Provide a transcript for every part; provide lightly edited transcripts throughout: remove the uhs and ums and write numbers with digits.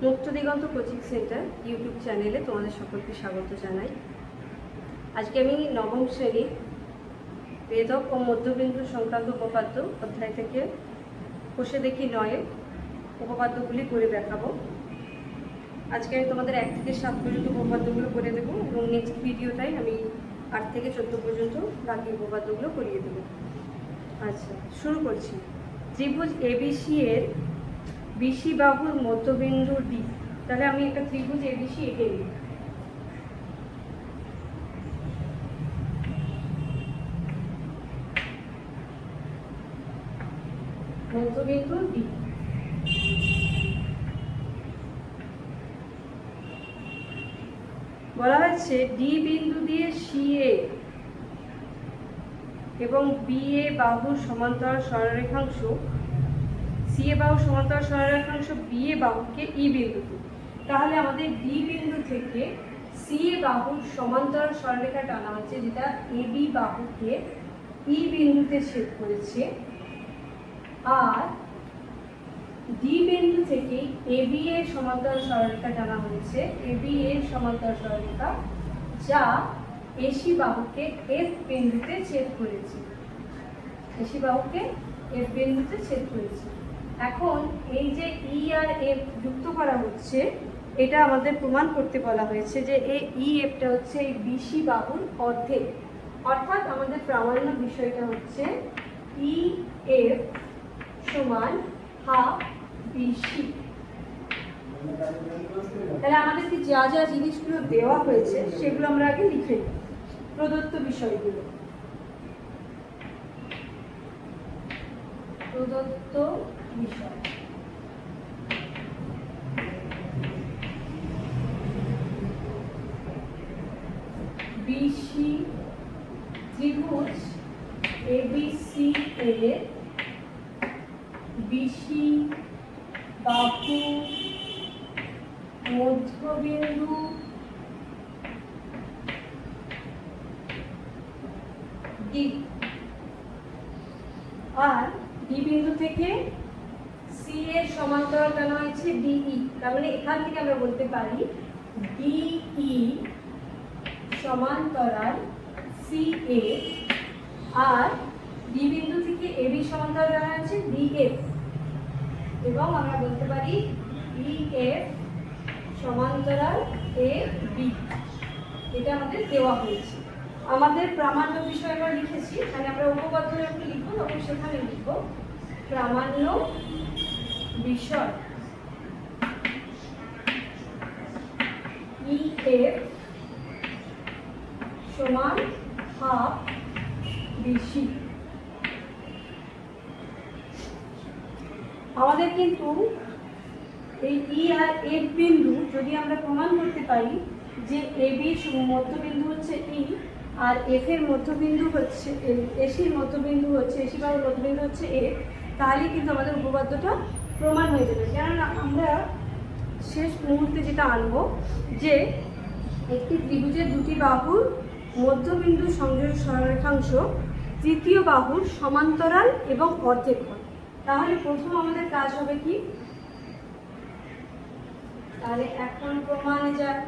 মুক্ত দিগন্ত coaching centre YouTube চ্যানেলে তোমাদের সকলকে স্বাগত জানাই। আজকে আমি নবম শ্রেণীর বেধক ও মধ্যবিন্দু সংক্রান্ত উপপাদ্য অধ্যায় থেকে কষে দেখি নয়ের উপপাদ্যগুলি করে দেখাবো। আজকে আমি তোমাদের 1 থেকে 7 পর্যন্ত উপপাদ্যগুলো করে দেবো এবং নেক্সট ভিডিওটাই আমি 8 থেকে 14 পর্যন্ত বাকি উপপাদ্যগুলো করিয়ে দেবো। আচ্ছা, শুরু করছি। ত্রিভুজ এবিসি এর বিসি বাহুর মধ্যবিন্দু ডি। তাহলে আমি একটা ত্রিভুজ এবিসি এঁকে নিই। মধ্যবিন্দু ডি। বলা হয়েছে ডি বিন্দু দিয়ে সি এ এবং বি এ বাহুর সমান্তরাল সরলরেখাংশ, সি এ বাহু সমান্তরাল সরলরেখাংশ বি এ বাহুকে ই বিন্দুতে। তাহলে আমাদের ডি বিন্দু থেকে সি এ বাহুর সমান্তরাল সরলরেখা টানা হচ্ছে, যেটা এ বি বাহুকে ই বিন্দুতে ছেদ করেছে। আর ডি বিন্দু থেকে এ বি এর সমান্তরাল সরলরেখা টানা হয়েছে, এ বি এর সমান্তরাল সরলরেখা, যা এসি বাহুকে এফ বিন্দুতে ছেদ করেছে। এসি বাহুকে এফ বিন্দুতে ছেদ করেছে। এখন এই যে ই আর এফ যুক্ত করা হচ্ছে, এটা আমাদের প্রমাণ করতে বলা হয়েছে যে এই ই এফটা হচ্ছে এই বিসি বাহুর অর্ধেক। অর্থাৎ আমাদের প্রামাণ্য বিষয়টা হচ্ছে ই এফ সমান হাফ বিসি। তাহলে আমাদেরকে যা যা জিনিসগুলো দেওয়া হয়েছে সেগুলো আমরা আগে লিখে নিই। প্রদত্ত বিষয়গুলো, প্রদত্ত বিষয়। বিসি ত্রিভুজ এবিসি এর বিসি বাহু মধ্যবিন্দু ডি। আর ডি বিন্দু থেকে সি এর সমান্তরাল টানা হয়েছে ডিই। তার মানে এখান থেকে আমরা বলতে পারি ডিই সমান্তরাল সি এ। আর ডি বিন্দু থেকে এ বি সমান্তরাল টানা হয়েছে ডিএফ, এবং আমরা বলতে পারি ডিএফ সমান্তরাল এ বি। এটা আমাদের দেওয়া হয়েছে। আমাদের প্রামাণ্য বিষয় আমরা লিখেছি, মানে আমরা উপপাদ্য যখন লিখবো তখন সেখানে লিখবো প্রামাণ্য বিষয় ই এফ সমান হাফ বিসি। আমাদের কিন্তু এই ই আর এফ বিন্দু যদি আমরা প্রমাণ করতে পারি যে এ বির মধ্যবিন্দু হচ্ছে ই আর এফ এর মধ্যবিন্দু হচ্ছে এসির মধ্যবিন্দু হচ্ছে, এসি বাহুর মধ্যবিন্দু হচ্ছে এ, তাহলে কিন্তু আমাদের উপপাদ্যটা প্রমাণ হয়ে যাবে। কেননা আমরা শেষ মুহূর্তে যেটা আনবো যে একটি ত্রিভুজের দুটি বাহুর মধ্যবিন্দু সংযোগ সরলরেখাংশ তৃতীয় বাহুর সমান্তরাল এবং অর্ধেক হয়। তাহলে প্রথম আমাদের কাজ হবে কি, তাহলে এখন প্রমাণে যায়।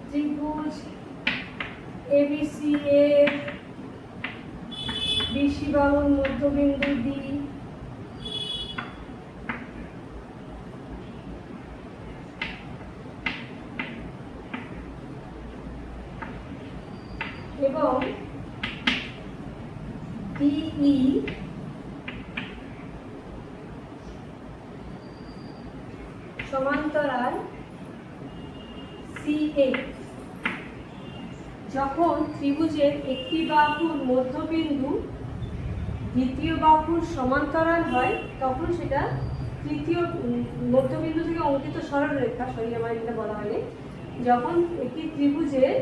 ত্রিভুজ এবিসি এর বিসি বাহুর মধ্যবিন্দু ডি এবং ডিই সমান্তরাল সি এ। যখন ত্রিভুজের একটি বাহুর মধ্যবিন্দু দ্বিতীয় বাহুর সমান্তরাল হয়, তখন সেটা তৃতীয় মধ্যবিন্দু থেকে অঙ্কিত সরলরেখা, আমার এটা বলা হয়নি, যখন একটি ত্রিভুজের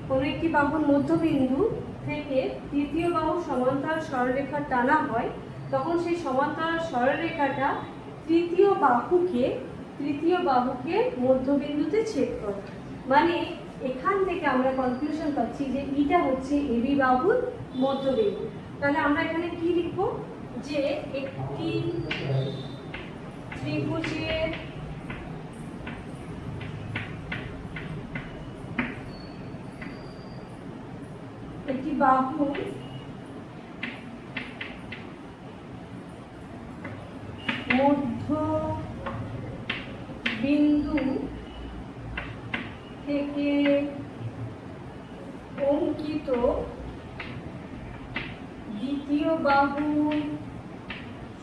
কোনো একটি বাহুর মধ্যবিন্দু থেকে তৃতীয় বাহুর সমান্তরাল সরলরেখা টানা হয়, তখন সেই সমান্তরাল সরলরেখাটা তৃতীয় বাহুকে মধ্যবিন্দুতে ছেদ করে। মানে এখান থেকে আমরা কনক্লুশন পাচ্ছি যে এটা হচ্ছে এবি বাহুর মধ্যবিন্দু। তাহলে আমরা এখানে কি লিখব, যে একটি ত্রিভুজের একটি বাহু মধ্য বিন্দু থেকে অঙ্কিত দ্বিতীয় বাহুর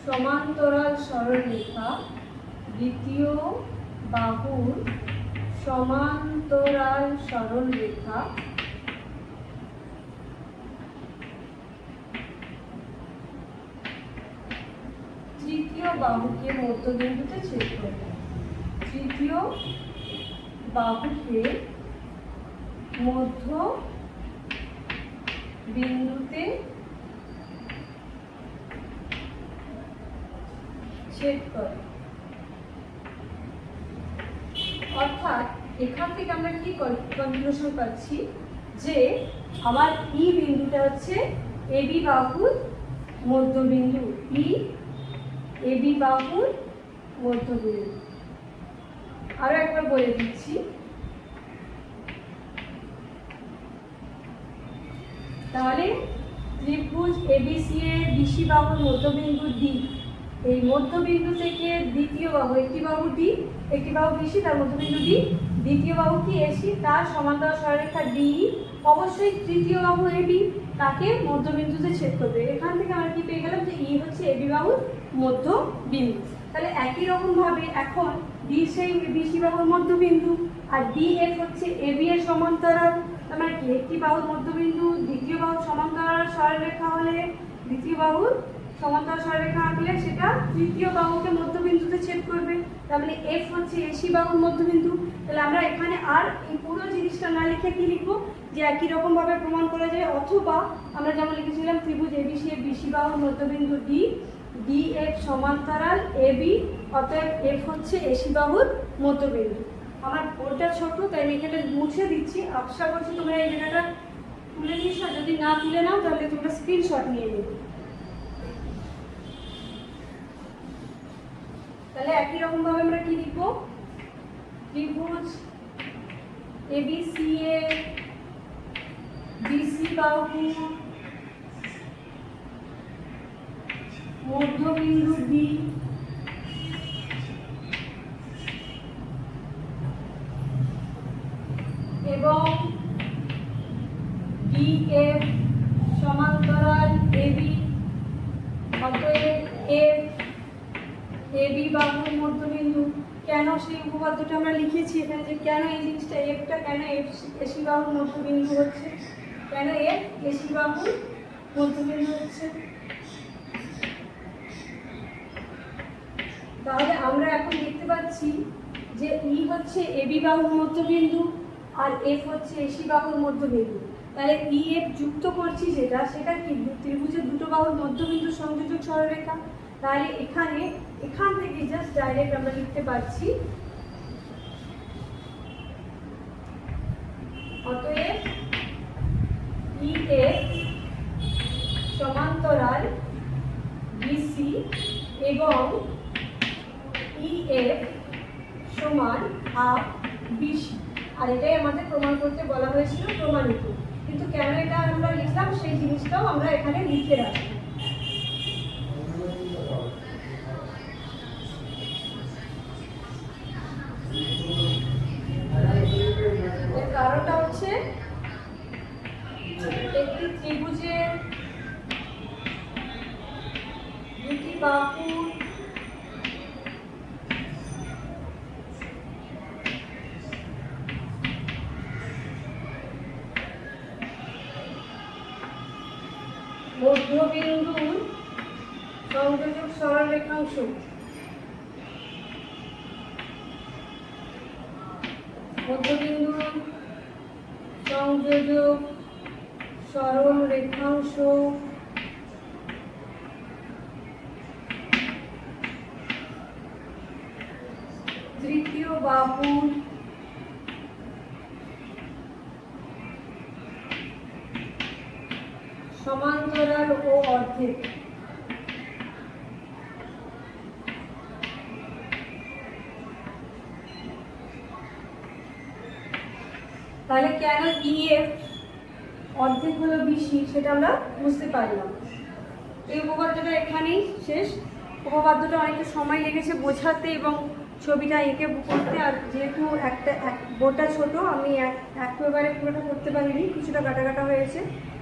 সমান্তরাল সরলরেখা দ্বিতীয় বাহুর সমান্তরাল সরলরেখা তৃতীয় বাহুকে মধ্যবিন্দুতে ছেদ করবে। তৃতীয় বাহুকে মধ্য বিন্দুতে ছেদ করে। অর্থাৎ এখান থেকে আমরা কি কনক্লুশন পাচ্ছি যে আমার ই বিন্দুটা হচ্ছে এবি বাহুর মধ্যবিন্দু। ই এবি বাহুর মধ্যবিন্দু। আরো একবার বলে দিচ্ছি, তাহলে ত্রিভুজ এবিসি এর বিসি বাহুর মধ্যবিন্দু ডি, এই মধ্যবিন্দু থেকে দ্বিতীয় বাহু, একটি বাহু ডি, একটি বাহু বিসি, তার মধ্যবিন্দু ডি, দ্বিতীয় বাহু কি এসি, তার সমান্তরাল সরলরেখা ডি অবশ্যই তৃতীয় বাহু এবি, তাকে মধ্যবিন্দুতে ছেদ করবে। এখান থেকে আমরা কি পেয়ে গেলাম যে ই হচ্ছে এবি বাহুর মধ্যবিন্দু। তাহলে একই রকম ভাবে এখন ডি সেই বিসি বাহুর মধ্যবিন্দু, আর ডি এফ হচ্ছে এবি এর সমান্তরাল। আমরা কি একটি বাহুর মধ্যবিন্দু দ্বিতীয় বাহুর সমান্তরাল সরলরেখা হলে, দ্বিতীয় বাহুর সমান্তরাল সরলরেখা আঁকলে সেটা তৃতীয় বাহুকে মধ্যবিন্দুতে ছেদ করবে। তার মানে এফ হচ্ছে এসি বাহুর মধ্যবিন্দু। তাহলে আমরা এখানে আর এই পুরো জিনিসটা না লিখে কি লিখবো, যে একই রকম ভাবে প্রমাণ করা যায়, অথবা আমরা যেমন লিখেছিলাম ত্রিভুজ এবিসি এর বিসি বাহুর মধ্যবিন্দু ডি, ডি এফ সমান্তরাল এবি, অতএব এফ হচ্ছে এসি বাহুর মধ্যবিন্দু। আমার ওটা ছোট তাই আমি এখানে মুছে দিচ্ছি। আশা করছি তোমরা এই জায়গাটা তুলে নিস, আর যদি না তুলে নাও তাহলে তোমরা স্ক্রিনশট নিয়ে নেবে। তাহলে একই রকম ভাবে আমরা কি লিখবো, ত্রিভুজ এবিসি এর বিসি বাহু মধ্যবিন্দু ডি এবং ডিএফ সমান্তরাল এবি, অতএব এফ এবি বাহুর মধ্যবিন্দু। কেন সেই উপপাদ্যটা আমরা লিখেছি এখানে, যে কেন এই জিনিসটা এফটা কেন এসি বাহুর মধ্যবিন্দু হচ্ছে, কেন এফ এসি বাহুর মধ্যবিন্দু হচ্ছে। তাহলে আমরা এখন দেখতে পাচ্ছি যে ই হচ্ছে এবি বাহুর মধ্যবিন্দু আর এফ হচ্ছে এসি বাহুর মধ্যবিন্দু। তাহলে ই এফ যুক্ত করছি সেটা কি ত্রিভুজের দুটো বাহুর মধ্যবিন্দু সংযোজক সরলরেখা। তাহলে এখান থেকে জাস্ট ডাইরেক্ট আমরা লিখতে পারছি, অতএব ই এফ সমান্তরাল বিসি এবং ই এফ সমান হাফ বিসি। আর এটাই আমাদের প্রমাণ করতে বলা হয়েছিল, প্রমাণিত। কিন্তু কেন এটা আমরা লিখলাম সেই জিনিসটাও আমরা এখানে লিখে রাখবো। এর কারণটা হচ্ছে একটি ত্রিভুজের দুটি বাহুর মধ্যবিন্দুর সংযোজক সরলরেখাংশ মধ্যবিন্দুর সংযোজক সরলরেখাংশ তৃতীয় বাহুর সমান্তরাল ও অর্ধেক তাহলে কেন EF অর্ধেক হলো BC সেটা আমরা বুঝতে পারলাম। এই উপপাদ্যটা এখানেই শেষ। উপপাদ্যটা অনেকটা সময় লেগেছে বোঝাতে এবং ছবিটা এঁকে করতে, আর যেহেতু বোর্ডটা ছোট আমি একেবারে পুরোটা করতে পারিনি, কিছুটা কাটা কাটা হয়েছে।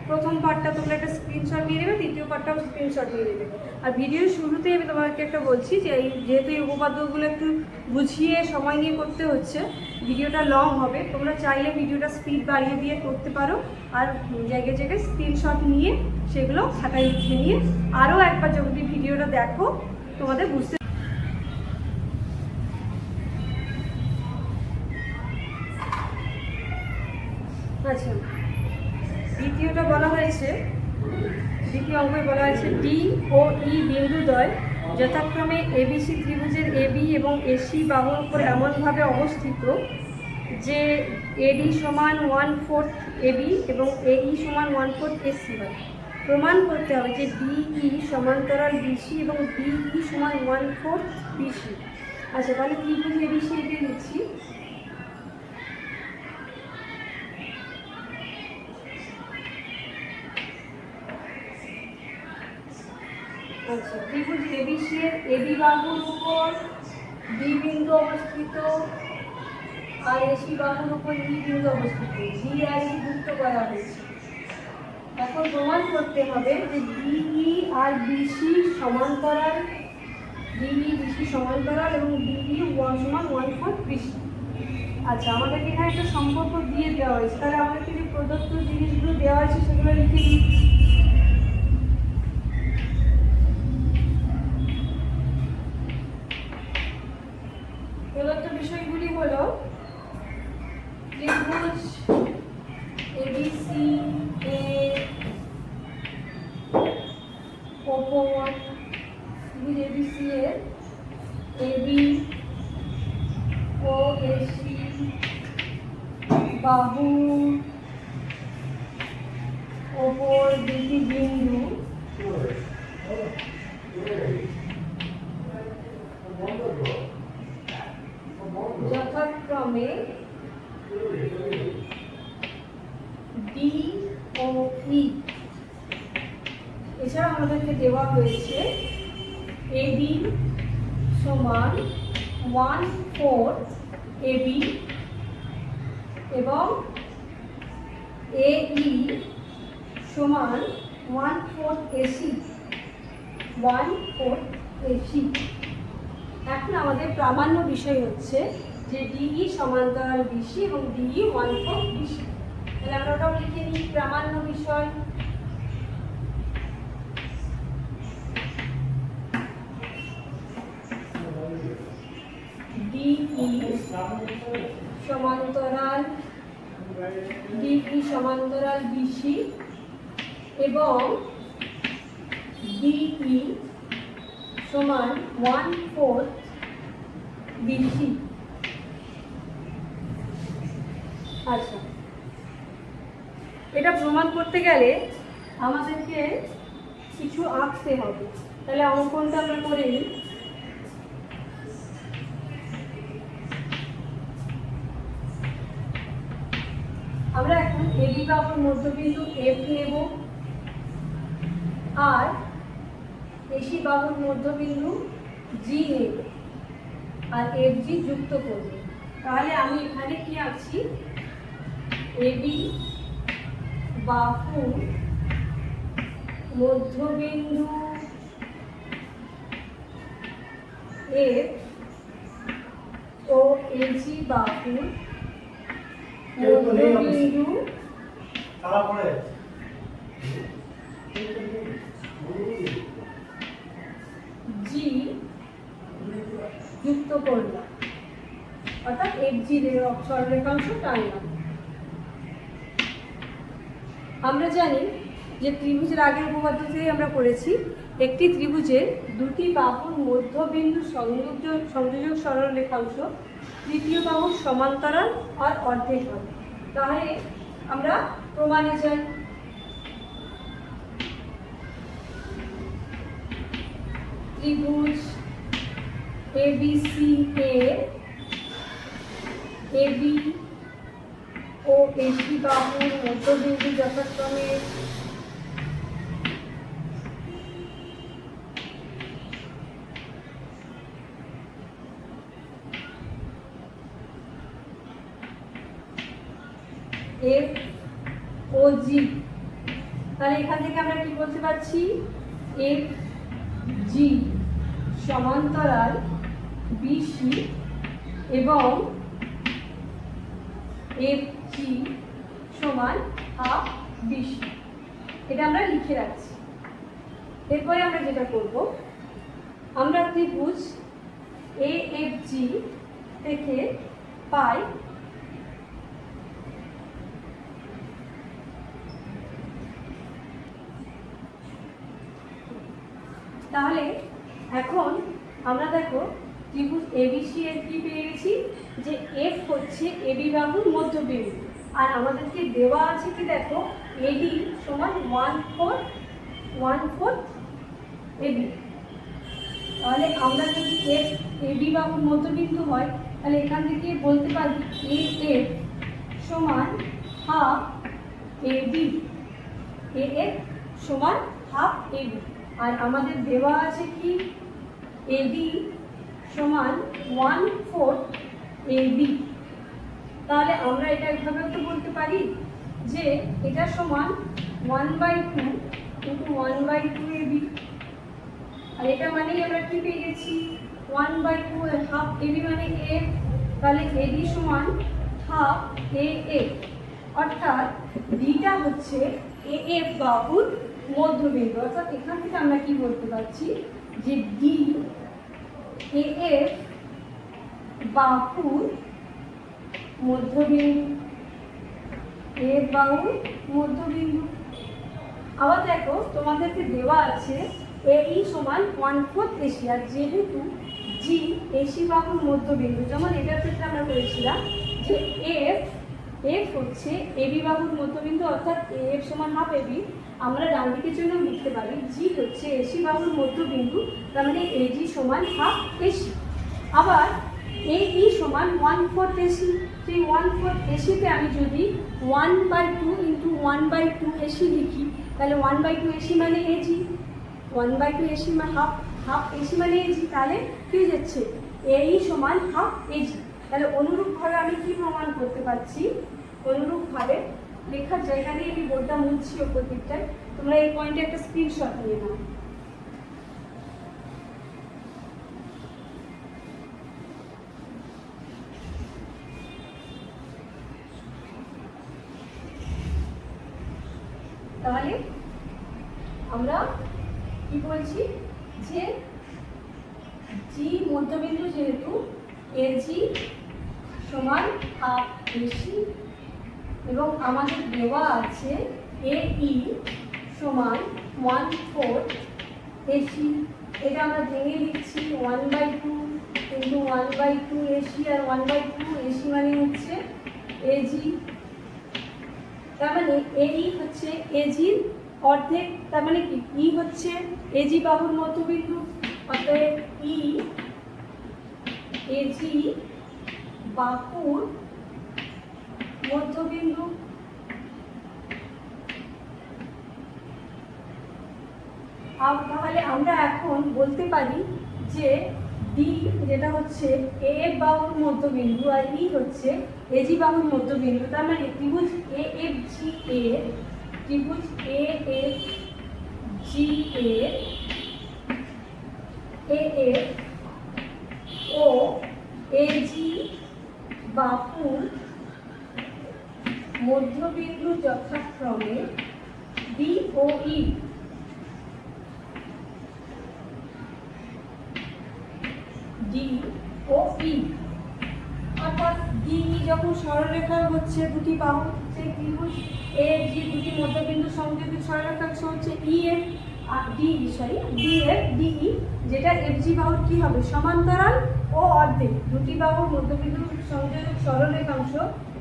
প্রথম পার্টটা তোমরা একটা স্ক্রিনশট নিয়ে নেবে, দ্বিতীয় পার্টটাও স্ক্রিনশট নিয়ে নেবে। আর ভিডিওর শুরুতেই আমি তোমাকে একটা বলছি যে যেহেতু এই উপপাদ্যগুলো একটু বুঝিয়ে সময় নিয়ে করতে হচ্ছে, ভিডিওটা লং হবে। তোমরা চাইলে ভিডিওটা স্পিড বাড়িয়ে দিয়ে করতে পারো, আর জায়গায় জায়গায় স্ক্রিনশট নিয়ে সেগুলো খাতায় লিখে নিয়ে আরও একবার যদি ভিডিওটা দেখো তোমাদের বুঝতে। আচ্ছা, দ্বিতীয়টা বলা হয়েছে, দ্বিতীয় অঙ্কে বলা হয়েছে ডি ও ই বিন্দুদ্বয় যথাক্রমে ABC ত্রিভুজের AB এবং AC বাহুর উপর এমনভাবে অবস্থিত যে AD সমান 1/4 AB এবং AE সমান 1/4 AC হয়। প্রমাণ করতে হবে যে DE সমান্তরাল BC এবং DE সমান 1/4 BC। আচ্ছা, তাহলে ত্রিভুজ ABC এঁকে নিচ্ছি। আচ্ছা, ত্রিভুজ ABC এর AB বাহুর উপর B বিন্দু অবস্থিত আর AC বাহুর উপর E বিন্দু অবস্থিত, D আর E যুক্ত করা হয়েছে। এখন প্রমাণ করতে হবে যে DE আর BC সমান্তরাল, DE BC সমান্তরাল এবং DE সমান 1/4 BC। আচ্ছা, আমাদেরকে এখানে একটা সম্পর্ক দিয়ে দেওয়া হয়েছে, তাহলে আমাদেরকে যে প্রদত্ত জিনিসগুলো দেওয়া হয়েছে সেগুলো লিখে দিই। প্রদত্ত বিষয়গুলি হলো ত্রিভুজ ABC এর ওপর, ত্রিভুজ ABC এর AB ও AC বাহুর ওপর দুটি বিন্দু যথাক্রমে D ও E। এছাড়া আমাদেরকে দেওয়া হয়েছে AB সমান 1/4 AB এবং AE সমান 1/4 AC, 1/4 AC। এখন আমাদের প্রামাণ্য বিষয় হচ্ছে যে DE সমান্তরাল BC এবং DE 1/4 BC। তাহলে আমরা ওটাও লিখে নিই প্রামাণ্য বিষয়। DE সমান্তরাল BC এবং DE সমান 1/4 BC। আচ্ছা, এটা প্রমাণ করতে গেলে আমাদেরকে কিছু আঁকতে হবে। তাহলে অঙ্কনটা আমরা করে নিই। আমরা এখন AB বাহুর মধ্যবিন্দু F নেব আর AC বাহুর মধ্যবিন্দু G নেব আর FG যুক্ত করব। তাহলে আমি এখানে কি আঁকছি, AB বাহুর মধ্যবিন্দু F ও AC বাহুর মধ্যবিন্দু G যুক্ত করলাম, অর্থাৎ FG সরলরেখাংশ টানলাম। আমরা জানি যে ত্রিভুজের আগের উপপাদ্যতে আমরা করেছি একটি ত্রিভুজের দুটি বাহুর মধ্যবিন্দু সংযোজক সরলরেখাংশ তৃতীয় বাহুর সমান্তরাল আর অর্ধেক হবে। তাহলে আমরা প্রমাণে যাই। ত্রিভুজ ABC এর AB ও এসি বাহুর মধ্যবিন্দু যথাক্রমে এফ ও জি। তাহলে এখান থেকে আমরা কি বলতে পারছি, এফ জি সমান্তরাল বিসি এবং এফ জি সমান হাফ বিসি। এটা আমরা লিখে রাখছি। এরপরে আমরা যেটা করব, আমরা ত্রিভুজ এ এফ জি থেকে পাই তাহলে এখন আমরা দেখো ত্রিভুজ এবিসি এর কি পেয়ে গেছি, যে এফ হচ্ছে এবি বাহুর মধ্যবিন্দু, আর আমাদেরকে দেওয়া আছে কি দেখো এডি সমান 1/4 এবি। তাহলে আমরা যদি এফ এবি বাহুর মধ্যবিন্দু হয় তাহলে এখান থেকে বলতে পারি এ এফ সমান হাফ এবি, এ এফ সমান হাফ এবি। আর আমাদের দেওয়া আছে কি এডি সমান 1/4 এবি। তাহলে আমরা এটা এইভাবেও তো বলতে পারি যে এটা সমান 1/2 × 1/2 এবি। আর এটা মানেই আমরা কি পেয়ে গেছি 1/2 হাফ এবি মানে এফ। তাহলে এডি সমান হাফ এ এফ, অর্থাৎ ডিটা হচ্ছে এ এফ বাহুর মধ্যবিন্দু। অর্থাৎ এখান থেকে আমরা কি বলতে পারছি যে ডি এ এফ বাহুর মধ্যবিন্দু, এ বাহুর মধ্যবিন্দু। আবার দেখো তোমাদেরকে দেওয়া আছে এই সমান 1/4 এসি, আর যেহেতু জি এসি বাহুর মধ্যবিন্দু, যেমন এটার ক্ষেত্রে আমরা বলেছিলাম যে এফ হচ্ছে এবি বাহুর মধ্যবিন্দু, অর্থাৎ এফ সমান হাফ এবি। আমরা ডান দিকের জন্য লিখতে পারি জি হচ্ছে এসি বাহুর মধ্যবিন্দু, তার মানে এজি সমান হাফ এসি। আবার এই সমান 1/4 এসি। সেই 1/4 এসিতে আমি যদি 1/2 × 1/2 এসি লিখি তাহলে 1/2 এসি মানে এজি, 1/2 এসি মানে হাফ এসি মানে এজি। তাহলে কি হয়ে যাচ্ছে এই সমান হাফ এজি। তাহলে অনুরূপভাবে আমি কি প্রমাণ করতে পারছি, অনুরূপভাবে লেখার জায়গা নিয়ে আমি বোর্ডটা মুছছি ওপর দিকটায়, তোমরা এই পয়েন্টে একটা স্ক্রিনশট নিয়ে নাও। তাহলে আমরা কি বলছি যে জি মধ্যবিন্দু, যেহেতু এজি সমান হাফ এসি এবং আমাদের দেওয়া আছে এই সমান 1/4 এসি। এটা আমরা ভেঙে লিখছি 1/2 × 1/2 এসি, আর 1/2 এসি মানে হচ্ছে এজি। তার মানে এই হচ্ছে এজির অর্ধেক, তার মানে কি ই হচ্ছে এজি বাহুর মধ্যবিন্দু, অতএব ই এজি বাহুর মধ্যবিন্দু। তাহলে আমরা এখন বলতে পারি যে ডি যেটা হচ্ছে এ বাহুর মধ্যবিন্দু আর ই হচ্ছে এজি বাহুর মধ্যবিন্দু। তার মানে ত্রিভুজ এ এফ জি এর ত্রিভুজ এ এফ জি এর এ এফ ও এজি বাহুর মধ্যবিন্দু যথাক্রমে ডি ও ই। ডি ও ই অর্থাৎ ডি যখন সরলরেখা হচ্ছে দুটি বাহু, সেই ত্রিভুজ এ জি দুটি মধ্যবিন্দু সংযোগী সরলরেখাংশ হচ্ছে E F D F DE, যেটা এফ জি বাহুর কি হবে সমান্তরাল ও অর্ধেক। দুটি বাহুর মধ্যবিন্দু সংযোজক সরলরেখাংশ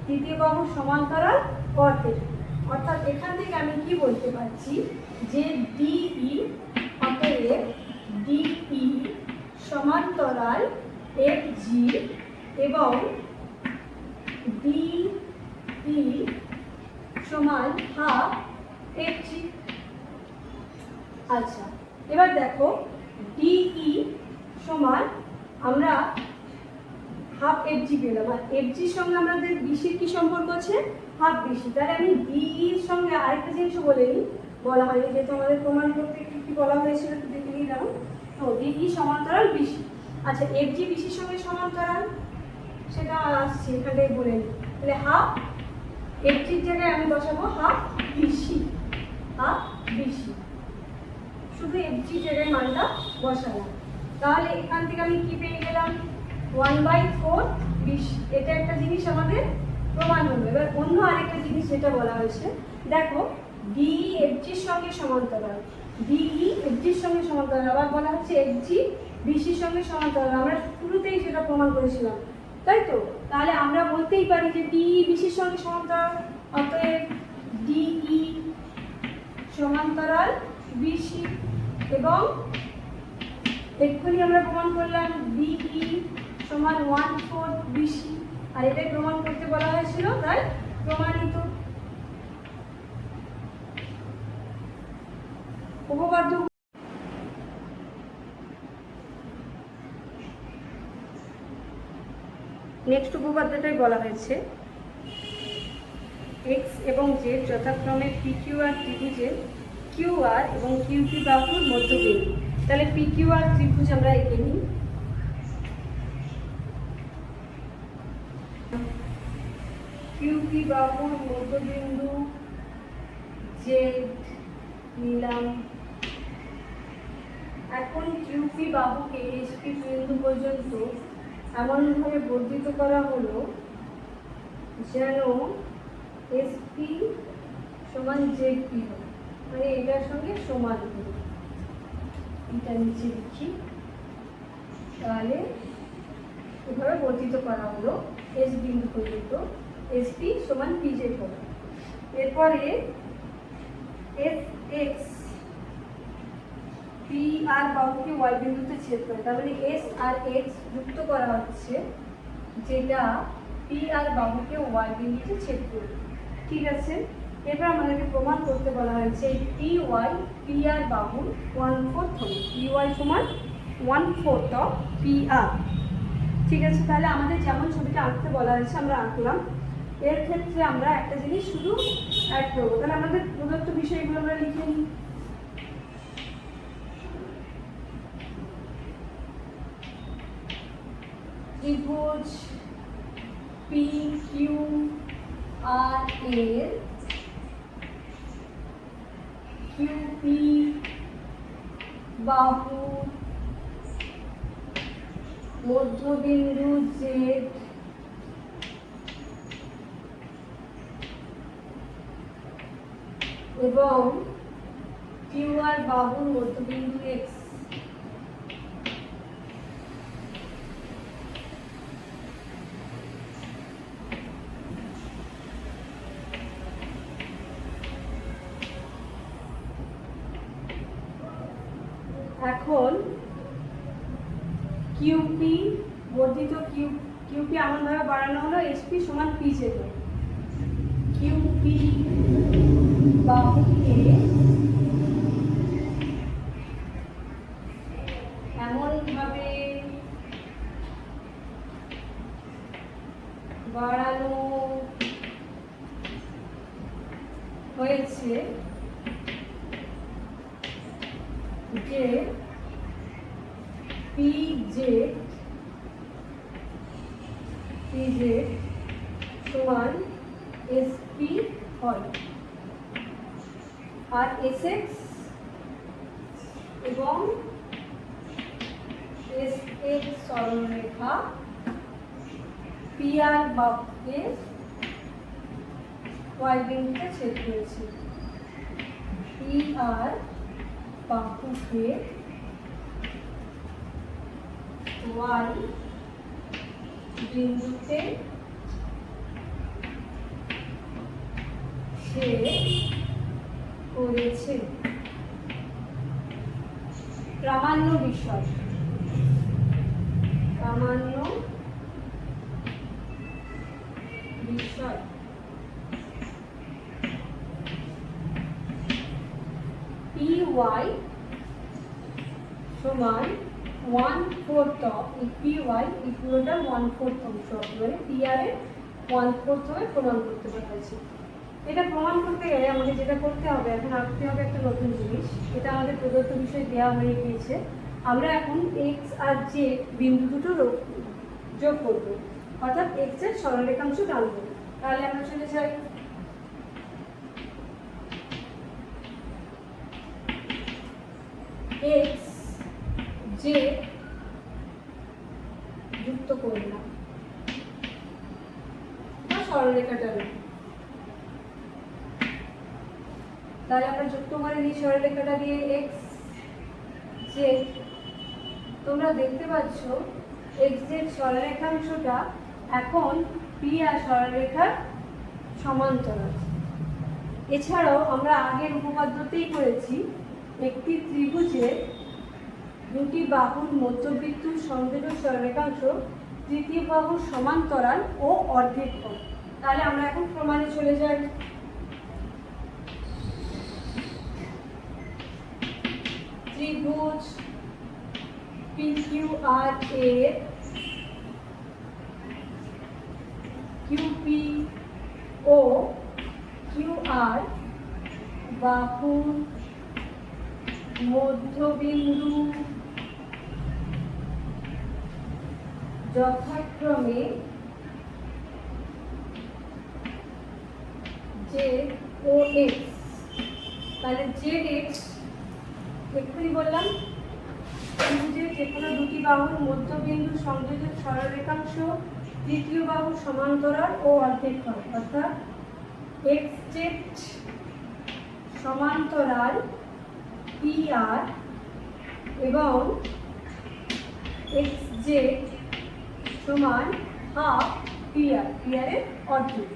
তৃতীয় বাহুর সমান্তরাল অর্ধেক। অর্থাৎ এখান থেকে আমি কি বলতে পারছি যে ডিই অতএব ডিই সমান্তরাল এফ জি এবং ডি বি সমান হাফ এফজি। আচ্ছা, এবার দেখো ডিই সমান আমরা হাফ এফজি পেলাম, আর এফজির সঙ্গে আমাদের বিসির কি সম্পর্ক আছে? Half BC. তাহলে আমি ডিইর সঙ্গে আরেকটা জিনিসও বলে নিই, বলা হয়নি যেহেতু আমাদের প্রমাণ করতে কি বলা হয়েছিল একটু দেখে নিই দাও। তো ডিই সমান্তরাল বিসি। আচ্ছা, এফজি বিসির সঙ্গে সমান্তরাল, সেটা আসছে এখানটাই বলে নিই। তাহলে হাফ এফজির জায়গায় আমি বসাবো হাফ বিসি, হাফ বিসি, শুধু এফজির জায়গায় মানটা বসালাম। তাহলে এখান থেকে আমি কি পেয়ে গেলাম? 1/4 বিসি। এটা একটা জিনিস আমাদের প্রমাণ হলো। এবার অন্য আরেকটা জিনিস যেটা বলা হয়েছে, দেখো ডিই এফজির সঙ্গে সমান্তরাল, ডিই এফজির সঙ্গে সমান্তরাল, আবার বলা হচ্ছে এফজি বিসির সঙ্গে সমান্তরাল। আমরা শুরুতেই সেটা প্রমাণ করেছিলাম, তাই তো? তাহলে আমরা বলতেই পারি যে ডিই বিসির সঙ্গে সমান্তরাল, অতএব ডিই সমান্তরাল বিসি। এবং এক্ষুনি আমরা প্রমাণ করলাম ডিই সমান 1/4 বিসি, আর এটাই প্রমাণ করতে বলা হয়েছিল, তাই প্রমাণিত। উপপাদ্য নেক্সট উপপাদ্যটাই বলা হয়েছে এক্স এবং জেড যথাক্রমে পিকিউআর ত্রিভুজের কিউআর এবং কিউপি বাহুর মধ্যবিন্দু। তাহলে পিকিউআর ত্রিভুজ আমরা এঁকে নিই। কিউপি বাহুর মধ্যবিন্দু জেড নিলাম। এখন কিউপি বাহুকে এসপি বিন্দু পর্যন্ত এমনভাবে বর্ধিত করা হলো যেন এসপি সমান জেডপি হয়, মানে এটার সঙ্গে সমান হবে। এটা নিচে লিখি, তাহলে এভাবে বর্ধিত করা হলো এস বিন্দু পর্যন্ত, এসপি সমান পিজেড হবে। এরপরে F x P R বাহুকে Y বিন্দুতে ছেদ করে, তার মানে এস আর এক্স যুক্ত করা হচ্ছে, যেটা পি আর বাহুকে ওয়াই বিন্দুতে ছেদ করবে। ঠিক আছে, এবার আমাদেরকে প্রমাণ করতে বলা হয়েছে এই পি ওয়াই পি আর বাহুর 1/4 হবে। পি ওয়াই সমান 1/4 অফ পি আর। ঠিক আছে, তাহলে আমাদের যেমন ছবিটা আঁকতে বলা হয়েছে আমরা আঁকলাম। এর ক্ষেত্রে আমরা একটা জিনিস শুধু অ্যাড করবো। তাহলে আমাদের প্রদত্ত বিষয়গুলো আমরা লিখে নিই। ত্রিভুজ পি কিউ আর এর কিউপি বাহু মধ্যবিন্দু জেড এবং কিউআর বাহুর মধ্যবিন্দু এক্স। এখন কিউপি বর্ধিত কিউপি এমনভাবে বাড়ানো হলো এসপি সমান পি জেড। কিউপি বাহুকে এমনভাবে বাড়ানো হয়েছে যে পিজেড সমান এসপি হয়, আর এসএক্স এবং এসএক্স সরলরেখা পিআর বাহুকে ওয়াই বিন্দুতে ছেদ করেছে। পিআর বাহুকে ওয়াই বিন্দুতে ছেদ করেছে। প্রামাণ্য বিষয়, প্রামাণ্য বিষয় PY সমান 1/4 এই PY এই পুরোটা 1/4 অংশ মানে PR এর 1/4 হবে প্রমাণ করতে পারছি। এটা প্রমাণ করতে গেলে আমাদের যেটা করতে হবে, এখন আঁকতে হবে একটা নতুন জিনিস। এটা আমাদের প্রদত্ত বিষয় দেওয়া হয়ে গিয়েছে। আমরা এখন x আর z বিন্দু দুটো যোগ করব, অর্থাৎ x এর সরলরেখাংশ টানবো। তাহলে আমরা চলে যাই x z যুক্ত করলাম বা সরলরেখা টানলাম। তাহলে আমরা যুক্ত করে নিই সরলরেখাটা দিয়ে x z। তোমরা দেখতে পাচ্ছ x z সরলরেখাংশটা এখন p আর সরলরেখার সমান্তরাল। এছাড়াও আমরা আগের উপপাদ্যতেই করেছি একটি ত্রিভুজের দুটি বাহুর মধ্যবিন্দু সংযোজক সরলরেখাংশ তৃতীয় বাহুর সমান্তরাল ও অর্ধেক হয়। তাহলে আমরা এখন প্রমাণে চলে যাই। ত্রিভুজ PQR এর QP ও QR বাহুর মধ্যবিন্দু যথাক্রমে Z ও X। তাহলে ZX এক্ষুনি বললাম ত্রিভুজের যে কোনো দুটি বাহুর মধ্যবিন্দু সংযোজক সরলরেখাংশ তৃতীয় বাহুর সমান্তরাল ও অর্ধেক হয়, অর্থাৎ XZ সমান্তরাল PR এবং XZ সমান হাফ PR, PR এর অর্ধেক।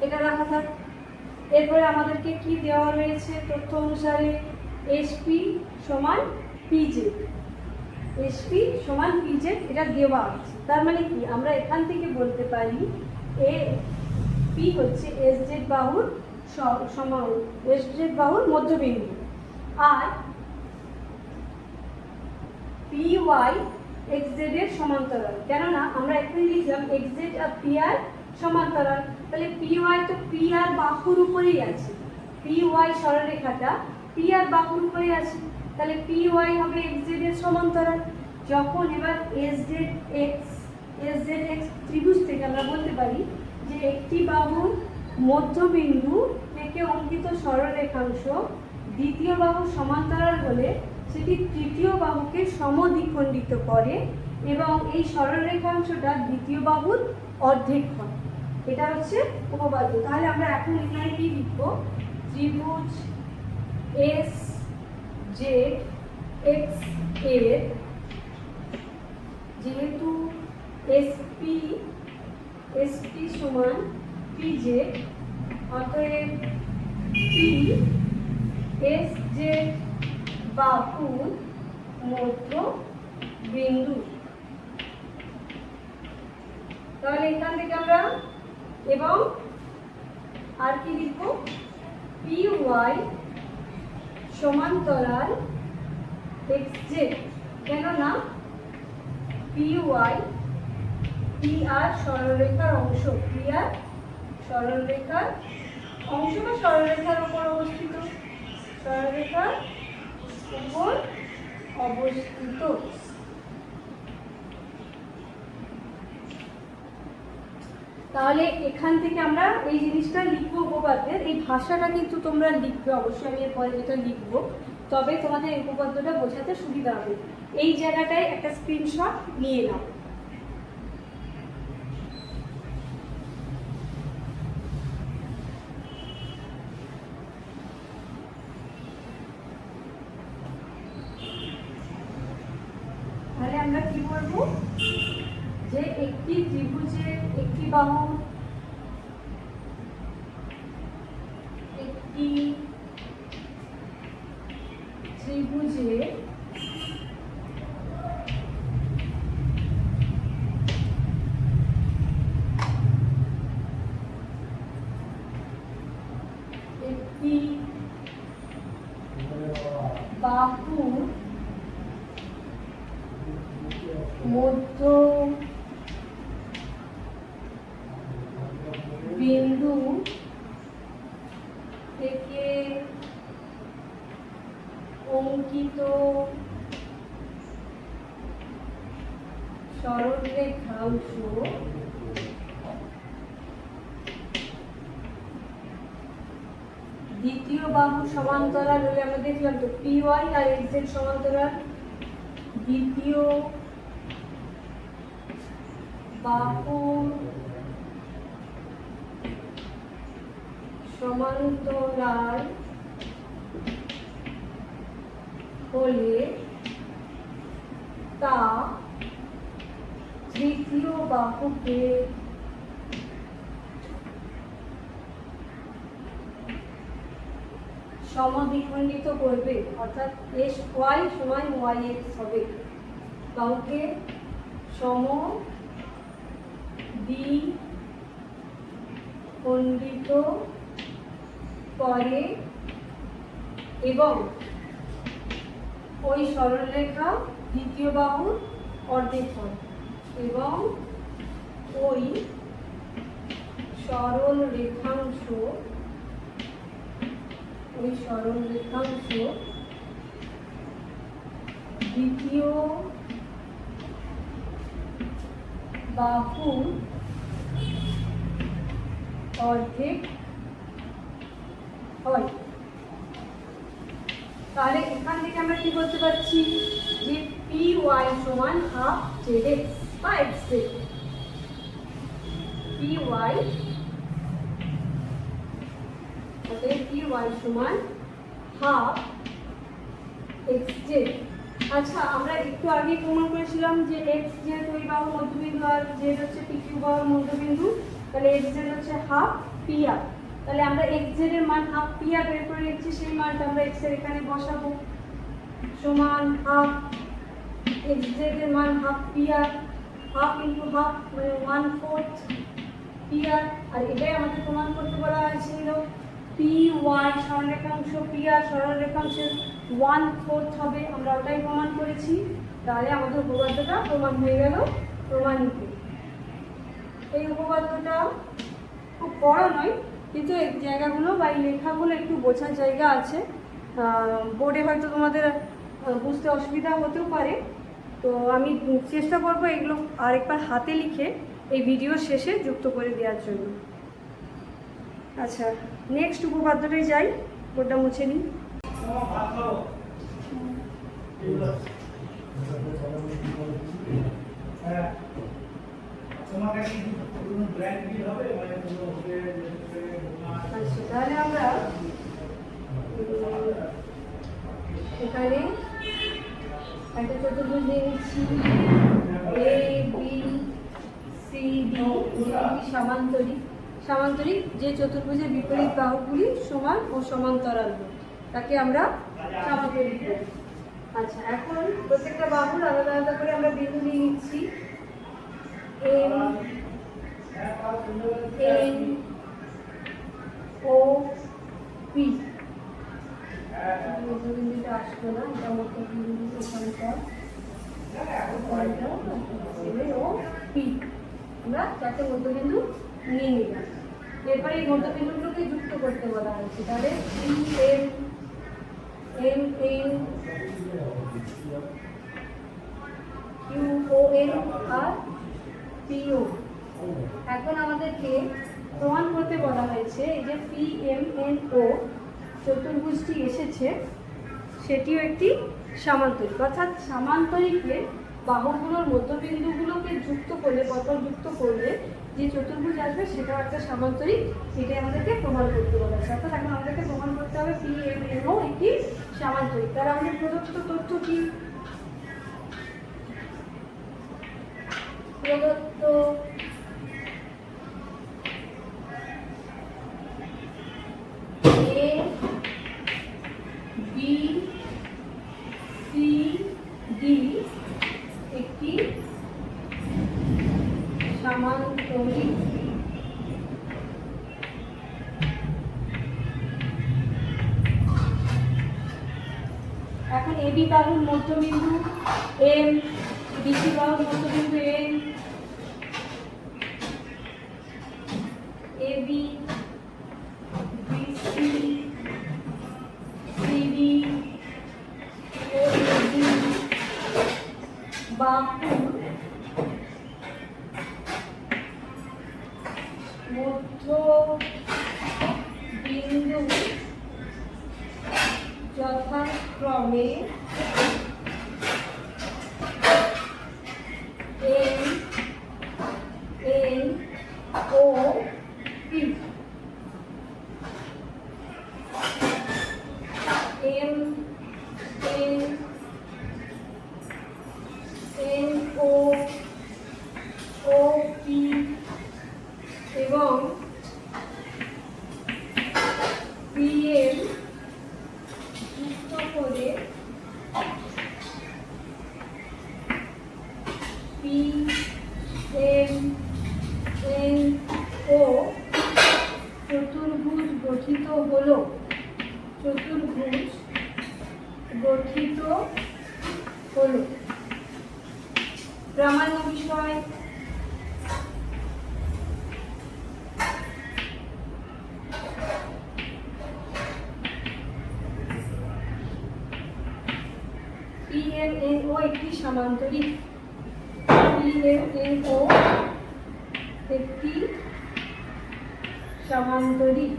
এটা রাখা থাক। এরপরে আমাদেরকে কি দেওয়া রয়েছে তথ্য অনুসারে SP সমান PZ, SP সমান PZ এটা দেওয়া আছে। তার মানে কি আমরা এখান থেকে বলতে পারি P হচ্ছে SZ বাহুর সমান, SZ বাহুর মধ্যবিন্দু, আর PY XZ এর সমান্তরাল। কেননা আমরা এখানে লিখলাম XZ আর PR সমান্তরাল, তাহলে PY তো PR বাহুর উপরেই আছে, PY সরলরেখাটা PR বাহুর উপরে আছে, তাহলে PY হবে XZ এর সমান্তরাল। যখন এবার SZX ত্রিভুজ থেকে আমরা বলতে পারি যে একটি বাহুর মধ্যবিন্দু থেকে অঙ্কিত সরলরেখাংশ দ্বিতীয় বাহুর সমান্তরাল হলে সেটি তৃতীয় বাহুকে সমদ্বিখণ্ডিত করে এবং এই সরলরেখাংশটা দ্বিতীয় বাহুর অর্ধেক হয়। এটা হচ্ছে উপপাদ্য। তাহলে আমরা এখন এখানে কি লিখব? ত্রিভুজ SZX এর যেহেতু SP সমান PZ, অতএব P SZ বাহুর মধ্যবিন্দু। তাহলে এখান থেকে আমরা এবং আর কি লিখব? PY সমান্তরাল XZ, কেননা PY PR সরলরেখার অংশ, PR সরলরেখার অংশ বা সরলরেখার উপর অবস্থিত, সরলরেখার উপর অবস্থিত। তাহলে এখান থেকে আমরা এই জিনিসটা লিখবো উপপাদ্যের। এই ভাষাটা কিন্তু তোমরা লিখবে অবশ্যই, আমি এরপরে যেটা লিখবো, তবে তোমাদের এই উপপাদ্যটা বোঝাতে সুবিধা হবে। এই জায়গাটায় একটা স্ক্রিনশট নিয়ে নাও। তাহলে আমরা কি করবো যে একটি ত্রিভুজের একটি বাহু ত্রিভুজের একটি বাহুর মধ্য বিন্দু থেকে অঙ্কিত সরলরেখাংশ দ্বিতীয় বাহু সমান্তরাল হলে আমরা দেখলাম তো পি ওয়াই আর এক্স জেড সমান্তরাল। দ্বিতীয় বাহু সমান্তরাল হলে তা তৃতীয় বাহুকে সমদ্বিখণ্ডিত করবে, অর্থাৎ এস ওয়াই সমান ওয়াই এক্স হবে। বাহুকে সমদ্বিখণ্ডিত করে এবং ওই সরলরেখা দ্বিতীয় বাহুর অর্ধেক হয় এবং ওই সরলরেখাংশ দ্বিতীয় বাহুর অর্ধেক হয়। তাহলে এখান থেকে আমরা কি বলতে পারছি যে পি ওয়াই সমান হাফ জেড এক্স বা এক্স জেড। পি ওয়াই সমান হাফ এক্স জেড। আচ্ছা, আমরা একটু আগে প্রমাণ করেছিলাম যে এক্স জেড ওই বাহুর মধ্যবিন্দু আর জেড হচ্ছে পি কিউ বাহুর মধ্যবিন্দু, তাহলে এক্স জেড হচ্ছে হাফ পি আর। তাহলে আমরা এক্স জেড এর মান হাফ পি আর বের করে নিচ্ছি, সেই মানটা আমরা এক্স এর এখানে বসাবো সমান হাফ এক্স জেড এর মান half P R, half into half মানে 1/4 পি আর। আর এটাই আমাদের প্রমাণ করতে বলা হয়েছিল পি ওয়াই সরলরেখাংশ পি আর সরলরেখাংশের 1/4 হবে, আমরা ওটাই প্রমাণ করেছি। তাহলে আমাদের উপপাদ্যটা প্রমাণ হয়ে গেল, প্রমাণিত। এই উপপাদ্যটা খুব বড় নয়, কিন্তু এই জায়গাগুলো বা এই লেখাগুলো একটু বোঝার জায়গা আছে। বোর্ডে হয়তো তোমাদের বুঝতে অসুবিধা হতেও পারে, তো আমি চেষ্টা করব এগুলো আরেকবার হাতে লিখে এই ভিডিও শেষে যুক্ত করে দেওয়ার জন্য। আচ্ছা, নেক্সট উপপাদ্যটাই যাই, বোর্ডটা মুছে নিই। আচ্ছা, তাহলে আমরা এখানে একটা চতুর্ভুজ নিয়ে নিচ্ছি এ বি সি ডি, সমান্তরিক। সমান্তরিক যে চতুর্ভুজের বিপরীত বাহুগুলি সমান ও সমান্তরাল তাকে আমরা সমান্তরিক বলি। আচ্ছা, এখন প্রত্যেকটা বাহুর আলাদা আলাদা করে আমরা বিন্দু নিয়ে নিচ্ছি। এম এন ও পি, মধ্যবিন্দুটা আসলো না, এটা মধ্যবিন্দু এখানকার ও পি, আমরা চারটে মধ্যবিন্দু নিয়ে নিলাম। এরপরে এই মধ্যবিন্দুগুলোকে যুক্ত করতে বলা হয়েছে, তাহলে M M N Q O N আর পিও। এখন আমাদেরকে প্রমাণ করতে বলা হয়েছে এই যে পি এম এন ও চতুর্ভুজটি এসেছে সেটিও একটি সামান্তরিক, অর্থাৎ সামান্তরিকে বাহুগুলোর মধ্যবিন্দুগুলোকে যুক্ত করলে, পরপর যুক্ত করলে যে চতুর্ভুজ আসবে সেটাও একটা সামান্তরিক। সেটাই আমাদেরকে প্রমাণ করতে বলা হয়েছে। অর্থাৎ এখন আমাদেরকে প্রমাণ করতে হবে পি এম এন ও একটি সামান্তরিক। তার আমাদের প্রদত্ত তথ্য কি? প্রদত্ত এ বি সি ডি একটি সামান্তরিক। এবি বাহুর মধ্যবিন্দু এম, বিসি বাহুর মধ্যবিন্দু এন, এবি, বিসি, সিডি ও এডি বাহুর মধ্য বিন্দু যথাক্রমে এম, এন ও পি। এম, এন, এন ও পি এবং পি এর যুক্ত করে পি এম এন ও চতুর্ভুজ গঠিত হলো। চতুর্ভুজ গঠিত হলো। প্রামাণ্য বিষয় PMNO একটি সমান্তরিক। PMNO একটি সমান্তরিক।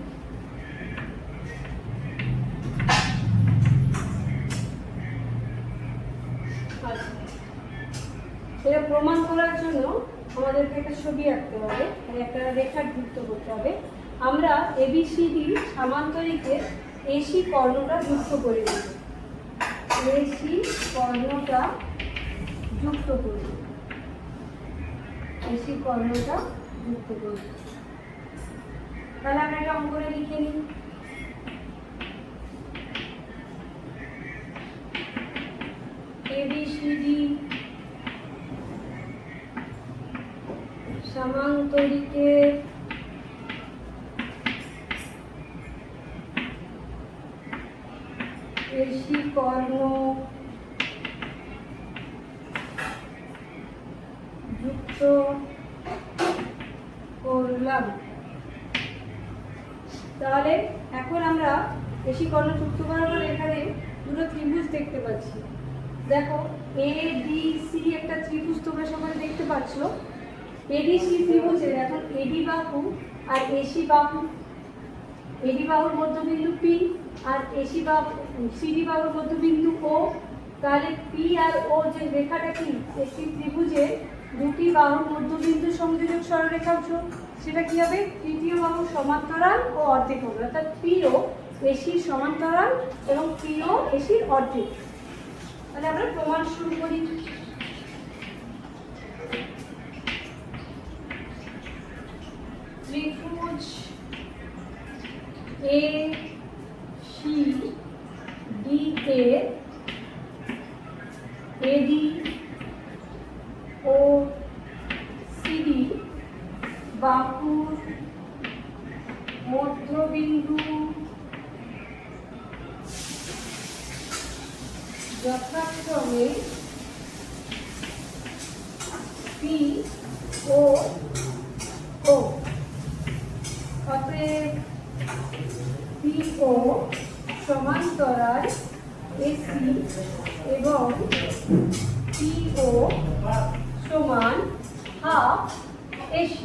এটা প্রমাণ করার জন্য আমাদেরকে একটা ছবি আঁকতে হবে, একটা রেখা যুক্ত করতে হবে। আমরা ABCD সমান্তরিকের AC কর্ণটা যুক্ত করে দেব। AC কর্ণটা যুক্ত করব। AC কর্ণটা যুক্ত করব। তাহলে আমরা এটা অঙ্কনে লিখে নিই। ABCD সমান্তরিকের AC কর্ণ যুক্ত করলাম। তাহলে এখন আমরা AC কর্ণ যুক্ত করার পরে এখানে দুটো ত্রিভুজ দেখতে পাচ্ছি। দেখো ADC একটা ত্রিভুজ তোমরা সবাই দেখতে পাচ্ছ। ADC ত্রিভুজের এখন AD বাহু আর AC বাহু, AD বাহুর মধ্যবিন্দু P আর AC বাহু CD বাহুর মধ্যবিন্দু O। তাহলে P আর O যে রেখাটা কি, একটি ত্রিভুজের দুটি বাহুর মধ্যবিন্দু সংযোজক সরলরেখাংশ, সেটা কি হবে? তৃতীয় বাহুর সমান্তরাল ও অর্ধেক হবে। অর্থাৎ PO ACর সমান্তরাল এবং PO ACর অর্ধেক। তাহলে আমরা প্রমাণ শুরু করি। ত্রিভুজ ACD এর AD ও CD বাহুর মধ্যবিন্দু যথাক্রমে P ও O। অতএব PO সমান্তরাল AC এবং PO সমান হাফ AC।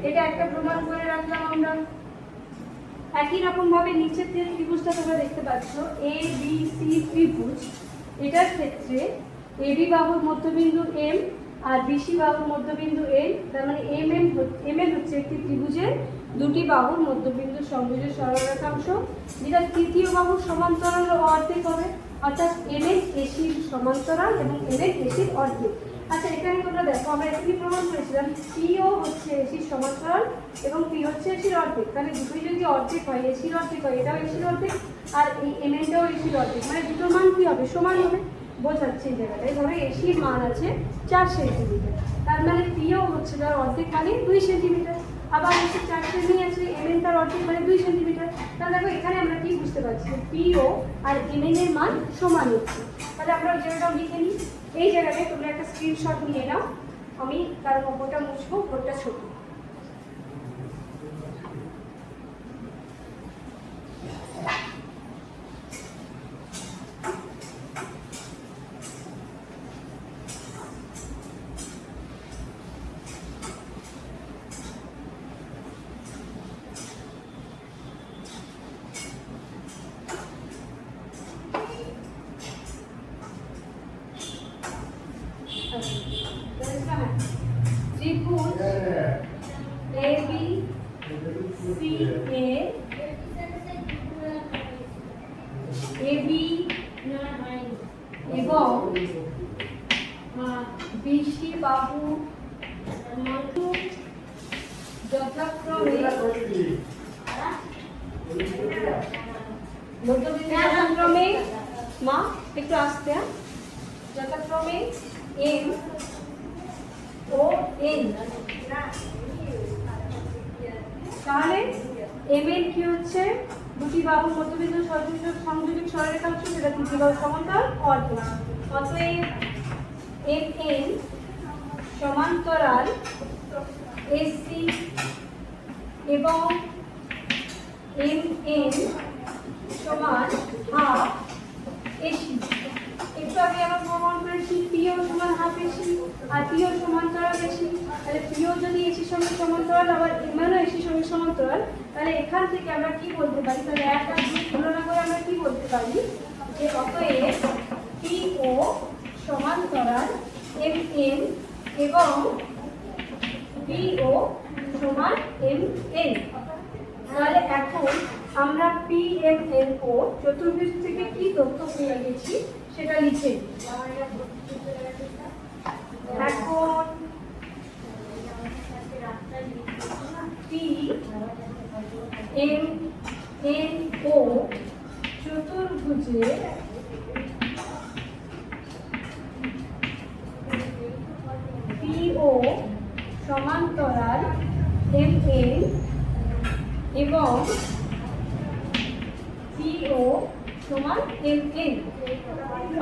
এটা একটা প্রমাণ করে রাখলাম আমরা। একই রকম ভাবে নিচের যে ত্রিভুজটা তোমরা দেখতে পাচ্ছ ABC ত্রিভুজ, এটার ক্ষেত্রে AB বাহুর মধ্যবিন্দু M আর BC বাহুর মধ্যবিন্দু N। তার মানে MN হচ্ছে একটি ত্রিভুজের দুটি বাহুর মধ্যবিন্দু সংযোজক সরলরেখাংশ, যেটা তৃতীয় বাহুর সমান্তরাল ও অর্ধেক হবে। অর্থাৎ MN ACর সমান্তরাল এবং MN ACর অর্ধেক। আচ্ছা, এখানে তোমরা দেখো আমরা এখানে প্রমাণ করেছিলাম PO হচ্ছে ACর সমান্তরাল এবং P হচ্ছে ACর অর্ধেক। তাহলে দুটোই যদি অর্ধেক হয়, ACর অর্ধেক হয়, এটাও ACর অর্ধেক আর এই MNটাও ACর অর্ধেক, মানে দুটোর মান কি হবে? সমান হবে। বোঝাচ্ছে এই জায়গাটায় ধরো ACর মান আছে 4 সেন্টিমিটার, তার মানে PO হচ্ছে তার অর্ধেক মানে 2 সেন্টিমিটার। আবার AC 4 সেমি আছে, MN তার অর্ধেক মানে 2 সেন্টিমিটার। তাহলে দেখো এখানে আমরা কি বুঝতে বুঝতে পারছি যে পিও আর এমএন এর মান সমান হচ্ছে। তাহলে আমরা ওই জায়গাটাও লিখে নিই। এই জায়গাটায় তোমরা একটা স্ক্রিনশট নিয়ে নাও, আমি তার বোর্ডটা মুছবো, বোর্ডটা ছোট। त्रिभुज A B C A B এবং বিসি বাহু যথাক্রমে যথাক্রমে মা একটু আসতে, যথাক্রমে এম ও এন। তাহলে এম এর কি হচ্ছে দুটি বাহুর মধ্যবিন্দু সংযোজক সরলরেখাংশ, সেটা দুটি বাহু সমান্তরাল অর্ধ। অতএব এম এন সমান্তরাল এসি এবং এম এন সমান হাফ এসি। একটু আগে আমরা প্রমাণ করেছি পিও সমান হাফ এসি আর পিও সমান্তরাল এসি। তাহলে পিও যদি এসির সঙ্গে সমান্তরাল আবার এমএনও এসির সঙ্গে সমান্তরাল, তাহলে এখান থেকে আমরা কি বলতে পারি, তাহলে এক আর দুই তুলনা করে আমরা কি বলতে পারি যে অতএব পিও সমান্তরাল এম এন এবং পিও সমান এম এন। তাহলে এখন আমরা পিএমএনও চতুর্ভুজ থেকে কি তথ্য পেয়ে গেছি সেটা লিখে এখন পিএমএনও চতুর্ভুজে পিও সমান্তরাল এমএন এবং পিও সমান এমএন।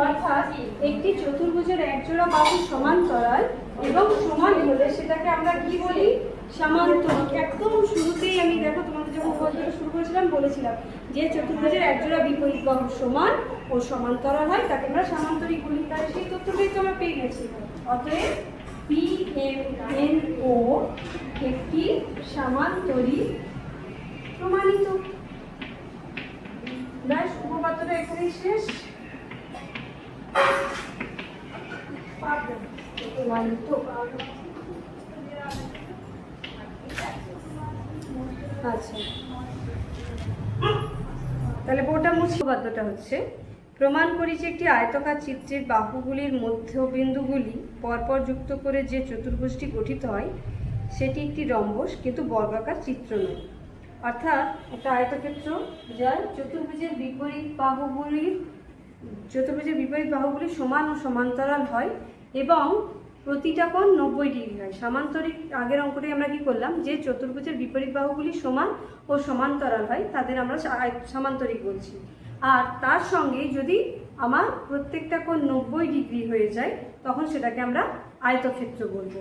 অর্থাৎ একটি চতুর্ভুজের একজোড়া বাহু সমান্তরাল এবং সমান হলে সেটাকে আমরা কি বলি, সামান্তরিক। একদম শুরুতেই আমি দেখো তোমাদের যখন পড়াশোনা শুরু করেছিলাম বলেছিলাম যে চতুর্ভুজের একজোড়া বিপরীত বাহু সমান ও সমান্তরাল হয় তাকে আমরা সামান্তরিক বলি। তাহলে সেই তথ্যটাই তো আমরা পেয়ে গেছি। অতএব পিএমএনও একটি সামান্তরিক প্রমাণিত। ব্যাস, উপপাদ্যটা এখানেই শেষ। প্রমাণিত। আচ্ছা, তাহলে বোর্ডটা মুছে। উপপাদ্যটা হচ্ছে প্রমাণ করি যে একটি আয়তকার চিত্রের বাহুগুলির মধ্যবিন্দুগুলি পরপর যুক্ত করে যে চতুর্ভুজটি গঠিত হয় সেটি একটি রম্বস, কিন্তু বর্গাকার চিত্র নয়। অর্থাৎ একটা আয়তক্ষেত্র যার চতুর্ভুজের বিপরীত বাহুগুলি সমান ও সমান্তরাল হয় এবং প্রতিটা কোণ 90 ডিগ্রি হয়। সামান্তরিক আগের অঙ্কটাই আমরা কি করলাম, যে চতুর্ভুজের বিপরীত বাহুগুলি সমান ও সমান্তরাল হয় তাদের আমরা সামান্তরিক বলছি। আর তার সঙ্গে যদি আমার প্রত্যেকটা কোণ 90 ডিগ্রি হয়ে যায় তখন সেটাকে আমরা আয়তক্ষেত্র বলবো।